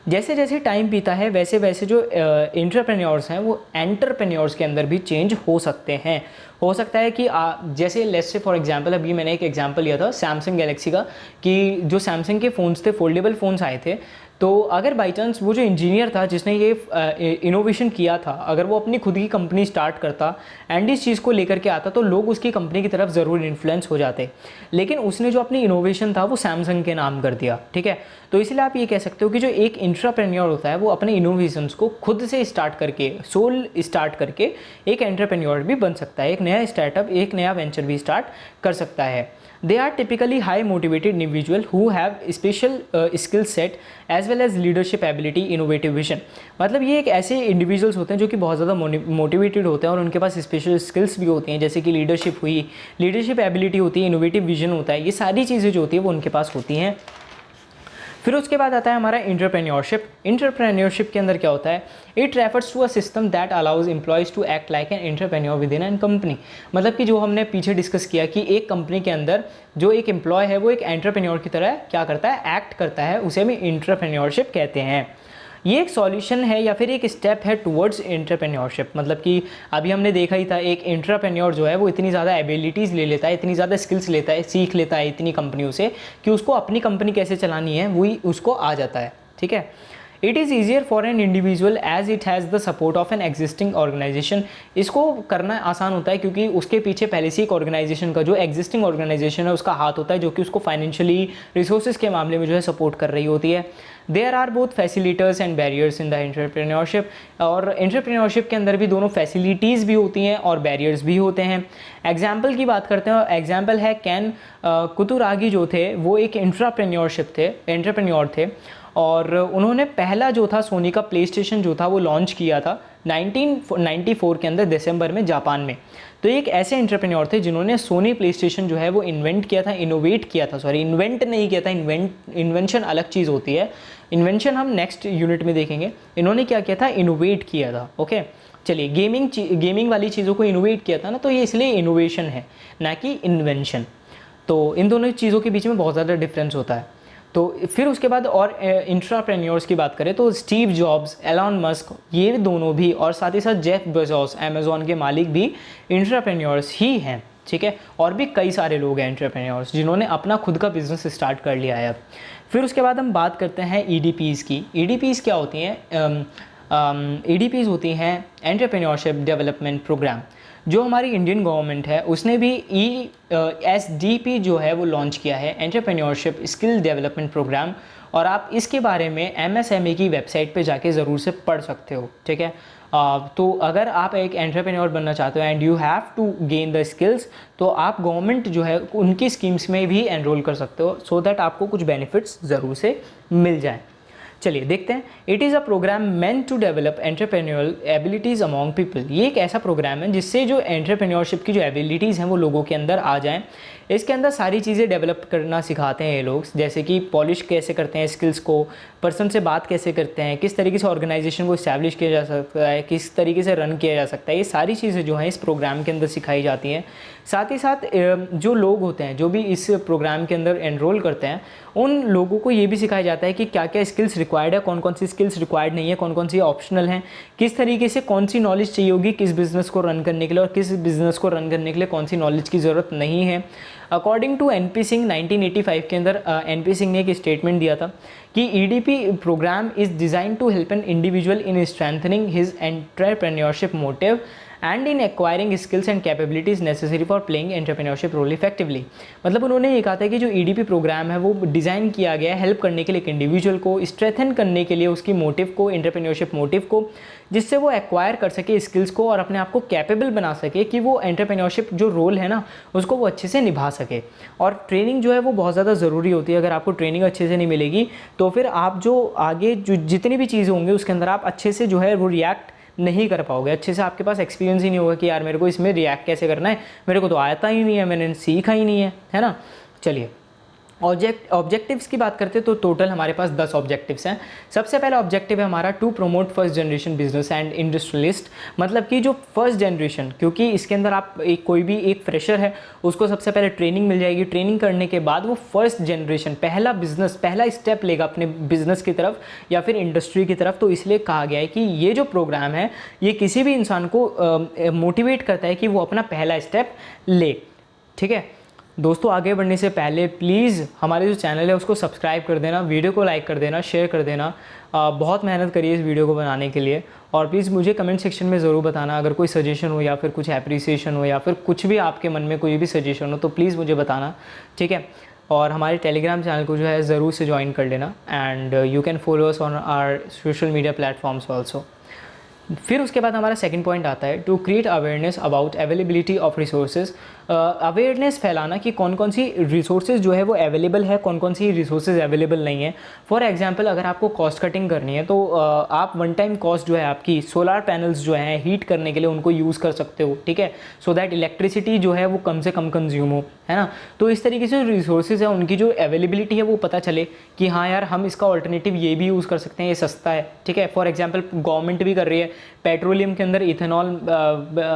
Speaker 1: जैसे जैसे टाइम बीता है वैसे वैसे जो एंटरप्रेन्योर्स हैं वो एंटरप्रेन्योर्स के अंदर भी चेंज हो सकते हैं। हो सकता है कि जैसे लेट्स से फॉर एग्जांपल, अभी मैंने एक एग्जांपल लिया था सैमसंग गैलेक्सी का, कि जो सैमसंग के फ़ोन्स थे, फोल्डेबल फ़ोन्स आए थे, तो अगर बाई चांस वो जो इंजीनियर था जिसने ये इनोवेशन किया था, अगर वो अपनी खुद की कंपनी स्टार्ट करता एंड इस चीज़ को लेकर के आता, तो लोग उसकी कंपनी की तरफ ज़रूर इन्फ्लुएंस हो जाते। लेकिन उसने जो अपनी इनोवेशन था वो सैमसंग के नाम कर दिया, ठीक है। तो इसलिए आप ये कह सकते हो कि जो एक इंट्राप्रेन्योर होता है वो अपने इनोवेशंस को खुद से स्टार्ट करके, सोल स्टार्ट करके एक एंटरप्रेन्योर भी बन सकता है, एक नया स्टार्टअप, एक नया वेंचर भी स्टार्ट कर सकता है। They are typically high motivated individual who have special skill set as well as leadership ability, innovative vision। मतलब ये एक ऐसे इंडिविजुअल्स होते हैं जो कि बहुत ज़्यादा मोटिवेटेड होते हैं और उनके पास स्पेशल स्किल्स भी होती हैं, जैसे कि लीडरशिप हुई, लीडरशिप एबिलिटी होती है, इनोवेटिव विजन होता है, ये सारी चीज़ें जो होती है वो उनके पास होती हैं। फिर उसके बाद आता है हमारा इंटरप्रेन्योरशिप। इंटरप्रेन्योरशिप के अंदर क्या होता है, it refers to a system that allows employees to act like an entrepreneur within an company. मतलब कि जो हमने पीछे डिस्कस किया कि एक कंपनी के अंदर जो एक एम्प्लॉय है वो एक एंटरप्रेन्योर की तरह क्या करता है, एक्ट करता है, उसे हम इंटरप्रेन्योरशिप कहते हैं। ये एक सॉल्यूशन है या फिर एक स्टेप है टुवर्ड्स एंटरप्रेन्योरशिप। मतलब कि अभी हमने देखा ही था, एक एंटरप्रेन्योर जो है वो इतनी ज़्यादा एबिलिटीज़ ले लेता है, इतनी ज़्यादा स्किल्स लेता है, सीख लेता है इतनी कंपनियों से कि उसको अपनी कंपनी कैसे चलानी है वही उसको आ जाता है, ठीक है। It is easier for an individual as it has the support of an existing organisation. इसको करना आसान होता है क्योंकि उसके पीछे पहले से एक ऑर्गेनाइजेशन का, जो एग्जिस्टिंग ऑर्गेनाइजेशन है उसका हाथ होता है, जो कि उसको फाइनेंशियली रिसोर्सेज के मामले में जो है सपोर्ट कर रही होती है। There are both facilitators and barriers in the entrepreneurship. और एंटरप्रेन्योरशिप के अंदर भी दोनों फैसिलिटीज़ भी होती हैं और बैरियर्स भी होते हैं। एग्जाम्पल की बात करते हैं, एग्जाम्पल है कैन कुतुरागी जो थे वो एक एंटरप्रेन्योर थे और उन्होंने पहला जो था सोनी का प्ले स्टेशन जो था वो लॉन्च किया था 1994 के अंदर दिसंबर में जापान में। तो एक ऐसे एंटरप्रेन्योर थे जिन्होंने सोनी प्ले स्टेशन जो है वो इन्वेंट नहीं किया था, इन्वेंशन अलग चीज़ होती है, इन्वेंशन हम नेक्स्ट यूनिट में देखेंगे। इन्होंने क्या किया था, इनोवेट किया था, ओके। चलिए, गेमिंग वाली चीज़ों को इनोवेट किया था ना, तो ये इसलिए इनोवेशन है ना कि इन्वेंशन। तो इन दोनों चीज़ों के बीच में बहुत ज़्यादा डिफरेंस होता है। तो फिर उसके बाद और इंट्राप्रेन्योर्स की बात करें तो स्टीव जॉब्स, एलॉन मस्क, ये दोनों भी, और साथ ही साथ जेफ बेजोस अमेज़ॉन के मालिक भी इंट्राप्रेन्योर्स ही हैं, ठीक है। और भी कई सारे लोग हैं इंट्राप्रेन्योर्स जिन्होंने अपना खुद का बिजनेस स्टार्ट कर लिया है अब। फिर उसके बाद हम बात करते हैं ईडीपीज़ की। ईडीपीज़ क्या होती हैं? ईडीपीज़ होती हैं एंटरप्रेन्योरशिप डेवलपमेंट प्रोग्राम। जो हमारी इंडियन गवर्नमेंट है उसने भी ESDP जो है वो लॉन्च किया है, एंटरप्रेन्योरशिप स्किल डेवलपमेंट प्रोग्राम। और आप इसके बारे में MSME की वेबसाइट पे जाके ज़रूर से पढ़ सकते हो, ठीक है। तो अगर आप एक एंटरप्रेन्योर बनना चाहते हो and you have to gain the skills, तो आप गवर्नमेंट जो है उनकी स्कीम्स में भी एनरोल कर सकते हो सो दैट आपको कुछ बेनिफिट्स ज़रूर से मिल जाएँ। चलिए देखते हैं। It is a programme meant to develop entrepreneurial abilities among people. ये एक ऐसा प्रोग्राम है जिससे जो एंटरप्रेन्योरशिप की जो एबिलिटीज़ हैं वो लोगों के अंदर आ जाएं। इसके अंदर सारी चीज़ें डेवलप करना सिखाते हैं ये लोग, जैसे कि पॉलिश कैसे करते हैं स्किल्स को, पर्सन से बात कैसे करते हैं, किस तरीके से ऑर्गेनाइजेशन को इस्टेब्लिश किया जा सकता है, किस तरीके से रन किया जा सकता है, ये सारी चीज़ें जो हैं इस प्रोग्राम के अंदर सिखाई जाती हैं। साथ ही साथ जो लोग होते हैं जो भी इस प्रोग्राम के अंदर एनरोल करते हैं उन लोगों को ये भी सिखाया जाता है कि क्या क्या स्किल्स रिक्वायर्ड है, कौन कौन सी स्किल्स रिक्वायर्ड नहीं है, कौन कौन सी ऑप्शनल हैं, किस तरीके से कौन सी नॉलेज चाहिए होगी किस बिज़नेस को रन करने के लिए और किस बिज़नेस को रन करने के लिए कौन सी नॉलेज की ज़रूरत नहीं है। अकॉर्डिंग टू NP सिंह 1985 के अंदर NP सिंह ने एक स्टेटमेंट दिया था कि EDP programme is design to help an individual in strengthening his entrepreneurship motive and in acquiring skills and capabilities necessary for playing entrepreneurship role effectively. मतलब उन्होंने ये कहा था कि जो EDP प्रोग्राम है वो डिज़ाइन किया गया है हेल्प करने के लिए एक इंडिविजुअल को, स्ट्रेंथन करने के लिए उसकी मोटिव को, एंटरप्रेन्योरशिप मोटिव को, जिससे वो एक्वायर कर सके स्किल्स को और अपने आप को कैपेबल बना सके कि वो एंटरप्रेन्योरशिप जो रोल है ना उसको वो अच्छे से निभा सके। और ट्रेनिंग जो है वो बहुत ज़्यादा ज़रूरी होती है। अगर आपको ट्रेनिंग अच्छे से नहीं मिलेगी तो फिर आप जो आगे जो जितनी भी चीज़ें होंगी उसके अंदर आप अच्छे से जो है वो रिएक्ट नहीं कर पाओगे, अच्छे से आपके पास एक्सपीरियंस ही नहीं होगा कि यार मेरे को इसमें रिएक्ट कैसे करना है, मेरे को तो आता ही नहीं है, मैंने सीखा ही नहीं है, है ना। चलिए ऑब्जेक्टिव्स की बात करते हैं तो टोटल हमारे पास 10 ऑब्जेक्टिव्स हैं। सबसे पहला ऑब्जेक्टिव है हमारा to promote first generation business and industrialist, मतलब कि जो फर्स्ट जनरेशन, क्योंकि इसके अंदर आप कोई भी एक फ्रेशर है उसको सबसे पहले ट्रेनिंग मिल जाएगी, ट्रेनिंग करने के बाद वो फर्स्ट जनरेशन पहला बिजनेस, पहला स्टेप लेगा अपने बिजनेस की तरफ या फिर इंडस्ट्री की तरफ। तो इसलिए कहा गया है कि ये जो प्रोग्राम है ये किसी भी इंसान को मोटिवेट करता है कि वो अपना पहला स्टेप ले। ठीक है दोस्तों, आगे बढ़ने से पहले प्लीज़ हमारे जो चैनल है उसको सब्सक्राइब कर देना, वीडियो को लाइक कर देना, शेयर कर देना। बहुत मेहनत करिए इस वीडियो को बनाने के लिए। और प्लीज़ मुझे कमेंट सेक्शन में ज़रूर बताना अगर कोई सजेशन हो या फिर कुछ एप्रिसिएशन हो या फिर कुछ भी आपके मन में कोई भी सजेशन हो तो प्लीज़ मुझे बताना। ठीक है, और हमारे टेलीग्राम चैनल को जो है ज़रूर से ज्वाइन कर लेना and you can follow us on our social media platforms also. फिर उसके बाद हमारा सेकंड पॉइंट आता है to create awareness about availability of resources. Awareness फैलाना कि कौन कौन सी रिसोर्सेज जो है वो अवेलेबल है, कौन कौन सी रिसोर्सेज अवेलेबल नहीं है। फॉर एग्जांपल अगर आपको कॉस्ट कटिंग करनी है तो आप वन टाइम कॉस्ट जो है आपकी सोलर पैनल्स जो हैं हीट करने के लिए उनको यूज़ कर सकते हो। ठीक है, सो दैट इलेक्ट्रिसिटी जो है वो कम से कम कंज्यूम हो, है ना। तो इस तरीके से रिसोर्सेज है उनकी जो अवेलेबिलिटी है वो पता चले कि हाँ यार हम इसका ऑल्टरनेटिव ये भी यूज़ कर सकते हैं, ये सस्ता है। ठीक है, फॉर एग्जांपल गवर्नमेंट भी कर रही है, पेट्रोलियम के अंदर इथेनॉल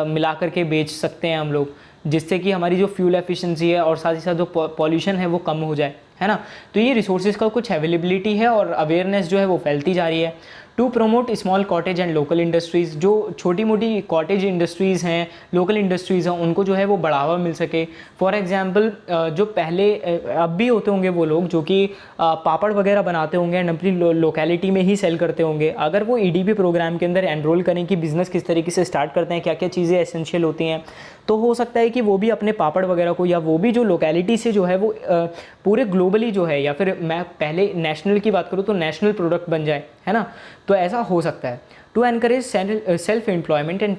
Speaker 1: मिला करके बेच सकते हैं हम लोग, जिससे कि हमारी जो फ्यूल एफिशिएंसी है और साथ ही साथ जो पॉल्यूशन है वो कम हो जाए, है ना। तो ये रिसोर्सेज का कुछ अवेलेबिलिटी है और अवेयरनेस जो है वो फैलती जा रही है। To promote small cottage and local industries, जो छोटी मोटी कॉटेज इंडस्ट्रीज़ हैं, लोकल इंडस्ट्रीज़ हैं, उनको जो है वो बढ़ावा मिल सके। फॉर एग्जांपल जो पहले अब भी होते होंगे वो लोग जो कि पापड़ वगैरह बनाते होंगे एंड अपनी लोकेलिटी में ही सेल करते होंगे, अगर वो ईडीपी प्रोग्राम के अंदर एनरोल करें कि बिज़नेस किस तरीके से स्टार्ट करते हैं, क्या क्या चीज़ें एसेंशियल होती हैं, तो हो सकता है कि वो भी अपने पापड़ वगैरह को या वो भी जो लोकेलिटी से जो है वो पूरे ग्लोबली जो है, या फिर मैं पहले नेशनल की बात करूँ तो नेशनल प्रोडक्ट बन जाए, है ना। तो ऐसा हो सकता है। To encourage self employment and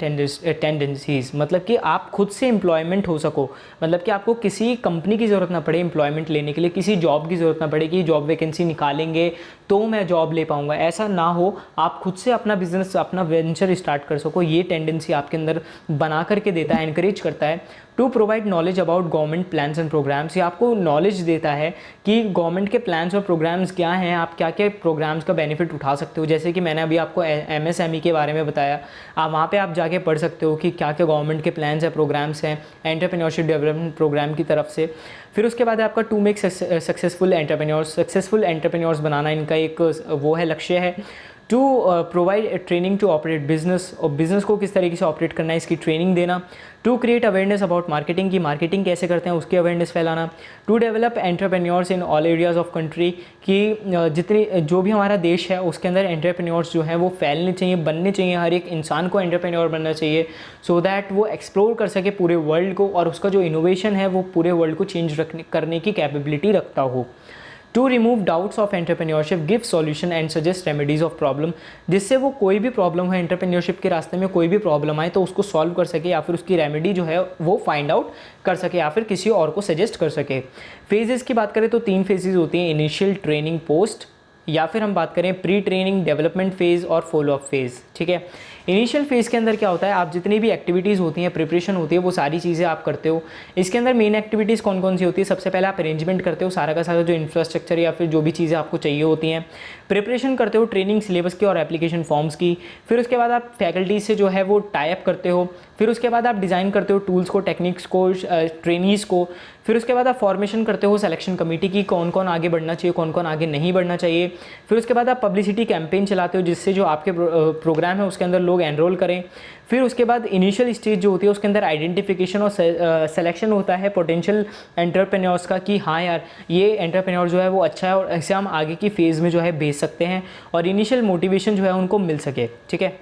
Speaker 1: tendencies, मतलब कि आप खुद से एम्प्लॉयमेंट हो सको, मतलब कि आपको किसी कंपनी की ज़रूरत ना पड़े एम्प्लॉयमेंट लेने के लिए, किसी जॉब की ज़रूरत ना पड़े कि जॉब वैकेंसी निकालेंगे तो मैं जॉब ले पाऊंगा, ऐसा ना हो। आप खुद से अपना बिजनेस, अपना वेंचर स्टार्ट कर सको, ये टेंडेंसी आपके अंदर बना करके देता है, एनकरेज करता है। To provide knowledge about government plans and programmes, ये आपको नॉलेज देता है कि गवर्नमेंट के प्लान्स और प्रोग्राम्स क्या हैं, आप क्या क्या प्रोग्राम्स का बेनिफिट उठा सकते हो। जैसे कि मैंने अभी आपको एमएसएमई के बारे में बताया, आप वहाँ पे आप जाके पढ़ सकते हो कि क्या क्या गवर्नमेंट के प्लान्स हैं, प्रोग्राम्स हैं एंटरप्रेन्योरशिप डेवलपमेंट प्रोग्राम की तरफ से। फिर उसके बाद आपका टू मेक सक्सेसफुल एंटरप्रेन्योर्स बनाना इनका एक वो है, लक्ष्य है। To provide training to operate business, और बिजनेस को किस तरीके से ऑपरेट करना है इसकी ट्रेनिंग देना। To create awareness about marketing, की मार्केटिंग कैसे करते हैं उसकी अवेयरनेस फैलाना। To develop entrepreneurs in all areas of country, कि जितनी जो भी हमारा देश है उसके अंदर एंटरप्रेन्योर्स जो हैं वो फैलने चाहिए, बनने चाहिए, हर एक इंसान को एंटरप्रेन्योर बनना चाहिए, सो दैट वो एक्सप्लोर कर सके पूरे वर्ल्ड को और उसका जो इनोवेशन है वो पूरे वर्ल्ड को चेंज करने की कैपेबिलिटी रखता हो। To remove doubts of entrepreneurship, give solution and suggest remedies of problem, जिससे वो कोई भी प्रॉब्लम है एंटरप्रेन्योरशिप के रास्ते में, कोई भी प्रॉब्लम आए तो उसको सॉल्व कर सके या फिर उसकी रेमेडी जो है वो फाइंड आउट कर सके या फिर किसी और को सजेस्ट कर सके। फेजेस की बात करें तो 3 फेजेस होती हैं, इनिशियल, ट्रेनिंग, पोस्ट, या फिर हम बात करें प्री ट्रेनिंग, डेवलपमेंट फेज़ और फॉलो अप फेज़। ठीक है, इनिशियल फेज़ के अंदर क्या होता है, आप जितनी भी एक्टिविटीज़ होती हैं, प्रिपरेशन होती है, वो सारी चीज़ें आप करते हो। इसके अंदर मेन एक्टिविटीज़ कौन कौन सी होती है, सबसे पहले आप अरेंजमेंट करते हो सारा का सारा जो इंफ्रास्ट्रक्चर या फिर जो भी चीज़ें आपको चाहिए होती हैं। प्रिपरेशन करते हो ट्रेनिंग सिलेबस की और एप्लीकेशन फॉर्म्स की। फिर उसके बाद आप फैकल्टी से जो है वो टाई अप करते हो। फिर उसके बाद आप डिज़ाइन करते हो टूल्स को, टेक्निक्स को, ट्रेनीज़ को। फिर उसके बाद आप फॉर्मेशन करते हो सिलेक्शन कमेटी की, कौन कौन आगे बढ़ना चाहिए, कौन कौन आगे नहीं बढ़ना चाहिए। फिर उसके बाद आप पब्लिसिटी कैंपेन चलाते हो जिससे जो आपके प्रोग्राम है उसके अंदर लोग एनरोल करें। फिर उसके बाद इनिशियल स्टेज जो होती है उसके अंदर आइडेंटिफिकेशन और सिलेक्शन होता है पोटेंशियल एंटरप्रेन्योर्स का, कि हाँ यार ये एंटरप्रेन्योर जो है वो अच्छा है और ऐसे हम आगे की फेज़ में जो है भेज सकते हैं और इनिशियल मोटिवेशन जो है उनको मिल सके। ठीक है,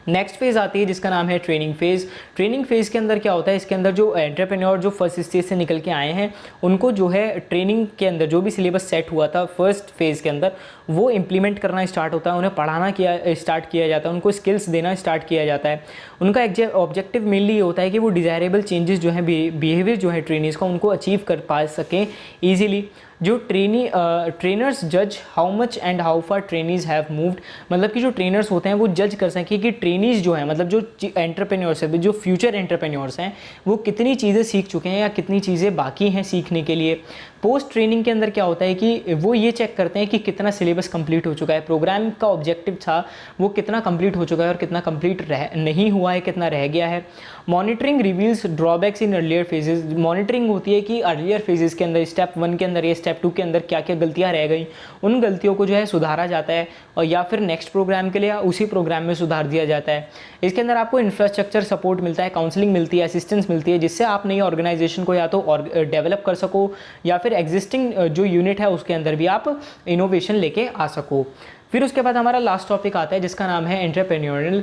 Speaker 1: नेक्स्ट फेज़ आती है जिसका नाम है ट्रेनिंग फेज़। ट्रेनिंग फेज़ के अंदर क्या होता है, इसके अंदर जो एंटरप्रेन्योर जो फर्स्ट स्टेज से निकल के आए हैं उनको जो है ट्रेनिंग के अंदर जो भी सिलेबस सेट हुआ था फर्स्ट फेज़ के अंदर वो इम्प्लीमेंट करना स्टार्ट होता है, उन्हें पढ़ाना स्टार्ट किया जाता है, उनको स्किल्स देना स्टार्ट किया जाता है। उनका ऑब्जेक्टिव मेनली ये होता है कि वो डिज़ायरेबल चेंजेस जो है बिहेवियर जो है ट्रेनीज़ का उनको अचीव कर पा सकें ईजिली। जो ट्रेनर्स जज how much and how far trainees have moved, मतलब कि जो ट्रेनर्स होते हैं वो जज कर सकें कि ट्रेनीज़ जो हैं, मतलब जो एंटरप्रेन्योर्स है, जो फ्यूचर एंटरप्रेन्योर्स हैं वो कितनी चीज़ें सीख चुके हैं या कितनी चीज़ें बाकी हैं सीखने के लिए। पोस्ट ट्रेनिंग के अंदर क्या होता है कि वो ये चेक करते हैं कि कितना सिलेबस कंप्लीट हो चुका है, प्रोग्राम का ऑब्जेक्टिव था वो कितना कंप्लीट हो चुका है और कितना कंप्लीट नहीं हुआ है, कितना रह गया है। Monitoring reveals drawbacks in earlier phases, monitoring होती है कि अर्लियर फेजेस के अंदर, स्टेप 1 के अंदर या स्टेप 2 के अंदर क्या क्या गलतियाँ रह गई, उन गलतियों को जो है सुधारा जाता है और या फिर नेक्स्ट प्रोग्राम के लिए उसी प्रोग्राम में सुधार दिया जाता है। इसके अंदर आपको इंफ्रास्ट्रक्चर सपोर्ट मिलता है, काउंसलिंग मिलती है, असिस्टेंस मिलती है, जिससे आप नई ऑर्गेनाइजेशन को या तो डेवलप कर सको या फिर एग्जिस्टिंग जो यूनिट है उसके अंदर भी आप इनोवेशन लेके आ सको। फिर उसके बाद हमारा लास्ट टॉपिक आता है जिसका नाम है एंटरप्रेन्योरियल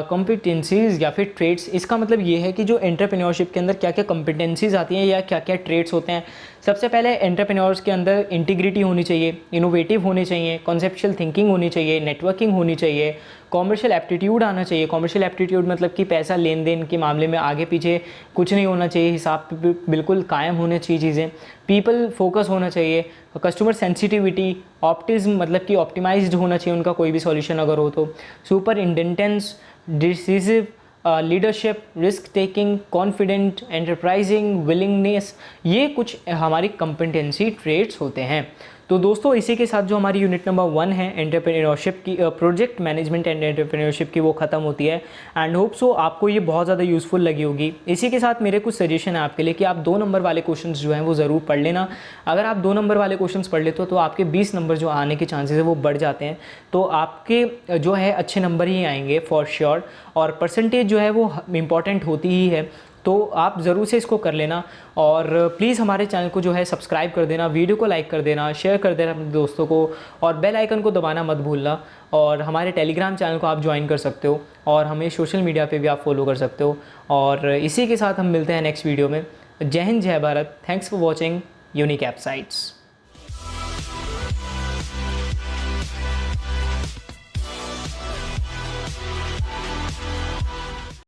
Speaker 1: कॉम्पिटेंसीज या फिर ट्रेड्स। इसका मतलब ये है कि जो एंटरप्रेन्योरशिप के अंदर क्या क्या कॉम्पिटेंसीज आती हैं या क्या क्या ट्रेड्स होते हैं। सबसे पहले एंटरप्रेन्योर्स के अंदर इंटीग्रिटी होनी चाहिए, इनोवेटिव होने चाहिए, कॉन्सेप्चुअल थिंकिंग होनी चाहिए, नेटवर्किंग होनी चाहिए, कॉमर्शियल एप्टीट्यूड आना चाहिए। कॉमर्शियल एप्टीट्यूड मतलब कि पैसा लेन देन के मामले में आगे पीछे कुछ नहीं होना चाहिए, हिसाब बिल्कुल कायम होने चाहिए चीज़ें। पीपल फोकस होना चाहिए, कस्टमर सेंसिटिविटी, ऑप्टिज्म मतलब कि ऑप्टिमाइज्ड होना चाहिए उनका कोई भी सॉल्यूशन अगर हो तो, super intentness, decisive leadership, risk taking, confident, enterprising, willingness, ये कुछ हमारी कॉम्पिटेंसी ट्रेड्स होते हैं। तो दोस्तों इसी के साथ जो हमारी यूनिट नंबर 1 है एंटरप्रेन्योरशिप की, प्रोजेक्ट मैनेजमेंट एंड एंटरप्रेन्योरशिप की, वो ख़त्म होती है। एंड होप सो आपको ये बहुत ज़्यादा यूज़फुल लगी होगी। इसी के साथ मेरे कुछ सजेशन है आपके लिए कि आप 2 नंबर वाले क्वेश्चंस जो हैं वो ज़रूर पढ़ लेना। अगर आप 2 नंबर वाले क्वेश्चंस पढ़ लेते हो तो आपके 20 नंबर जो आने के चांसेस है वो बढ़ जाते हैं। तो आपके जो है अच्छे नंबर ही आएंगे फॉर श्योर। और परसेंटेज जो है वो इम्पॉर्टेंट होती ही है, तो आप ज़रूर से इसको कर लेना। और प्लीज़ हमारे चैनल को जो है सब्सक्राइब कर देना, वीडियो को लाइक कर देना, शेयर कर देना अपने दोस्तों को, और बेल आइकन को दबाना मत भूलना। और हमारे टेलीग्राम चैनल को आप ज्वाइन कर सकते हो और हमें सोशल मीडिया पे भी आप फॉलो कर सकते हो। और इसी के साथ हम मिलते हैं नेक्स्ट वीडियो में। जय हिंद, जय Bharat. Thanks for watching unique app sites.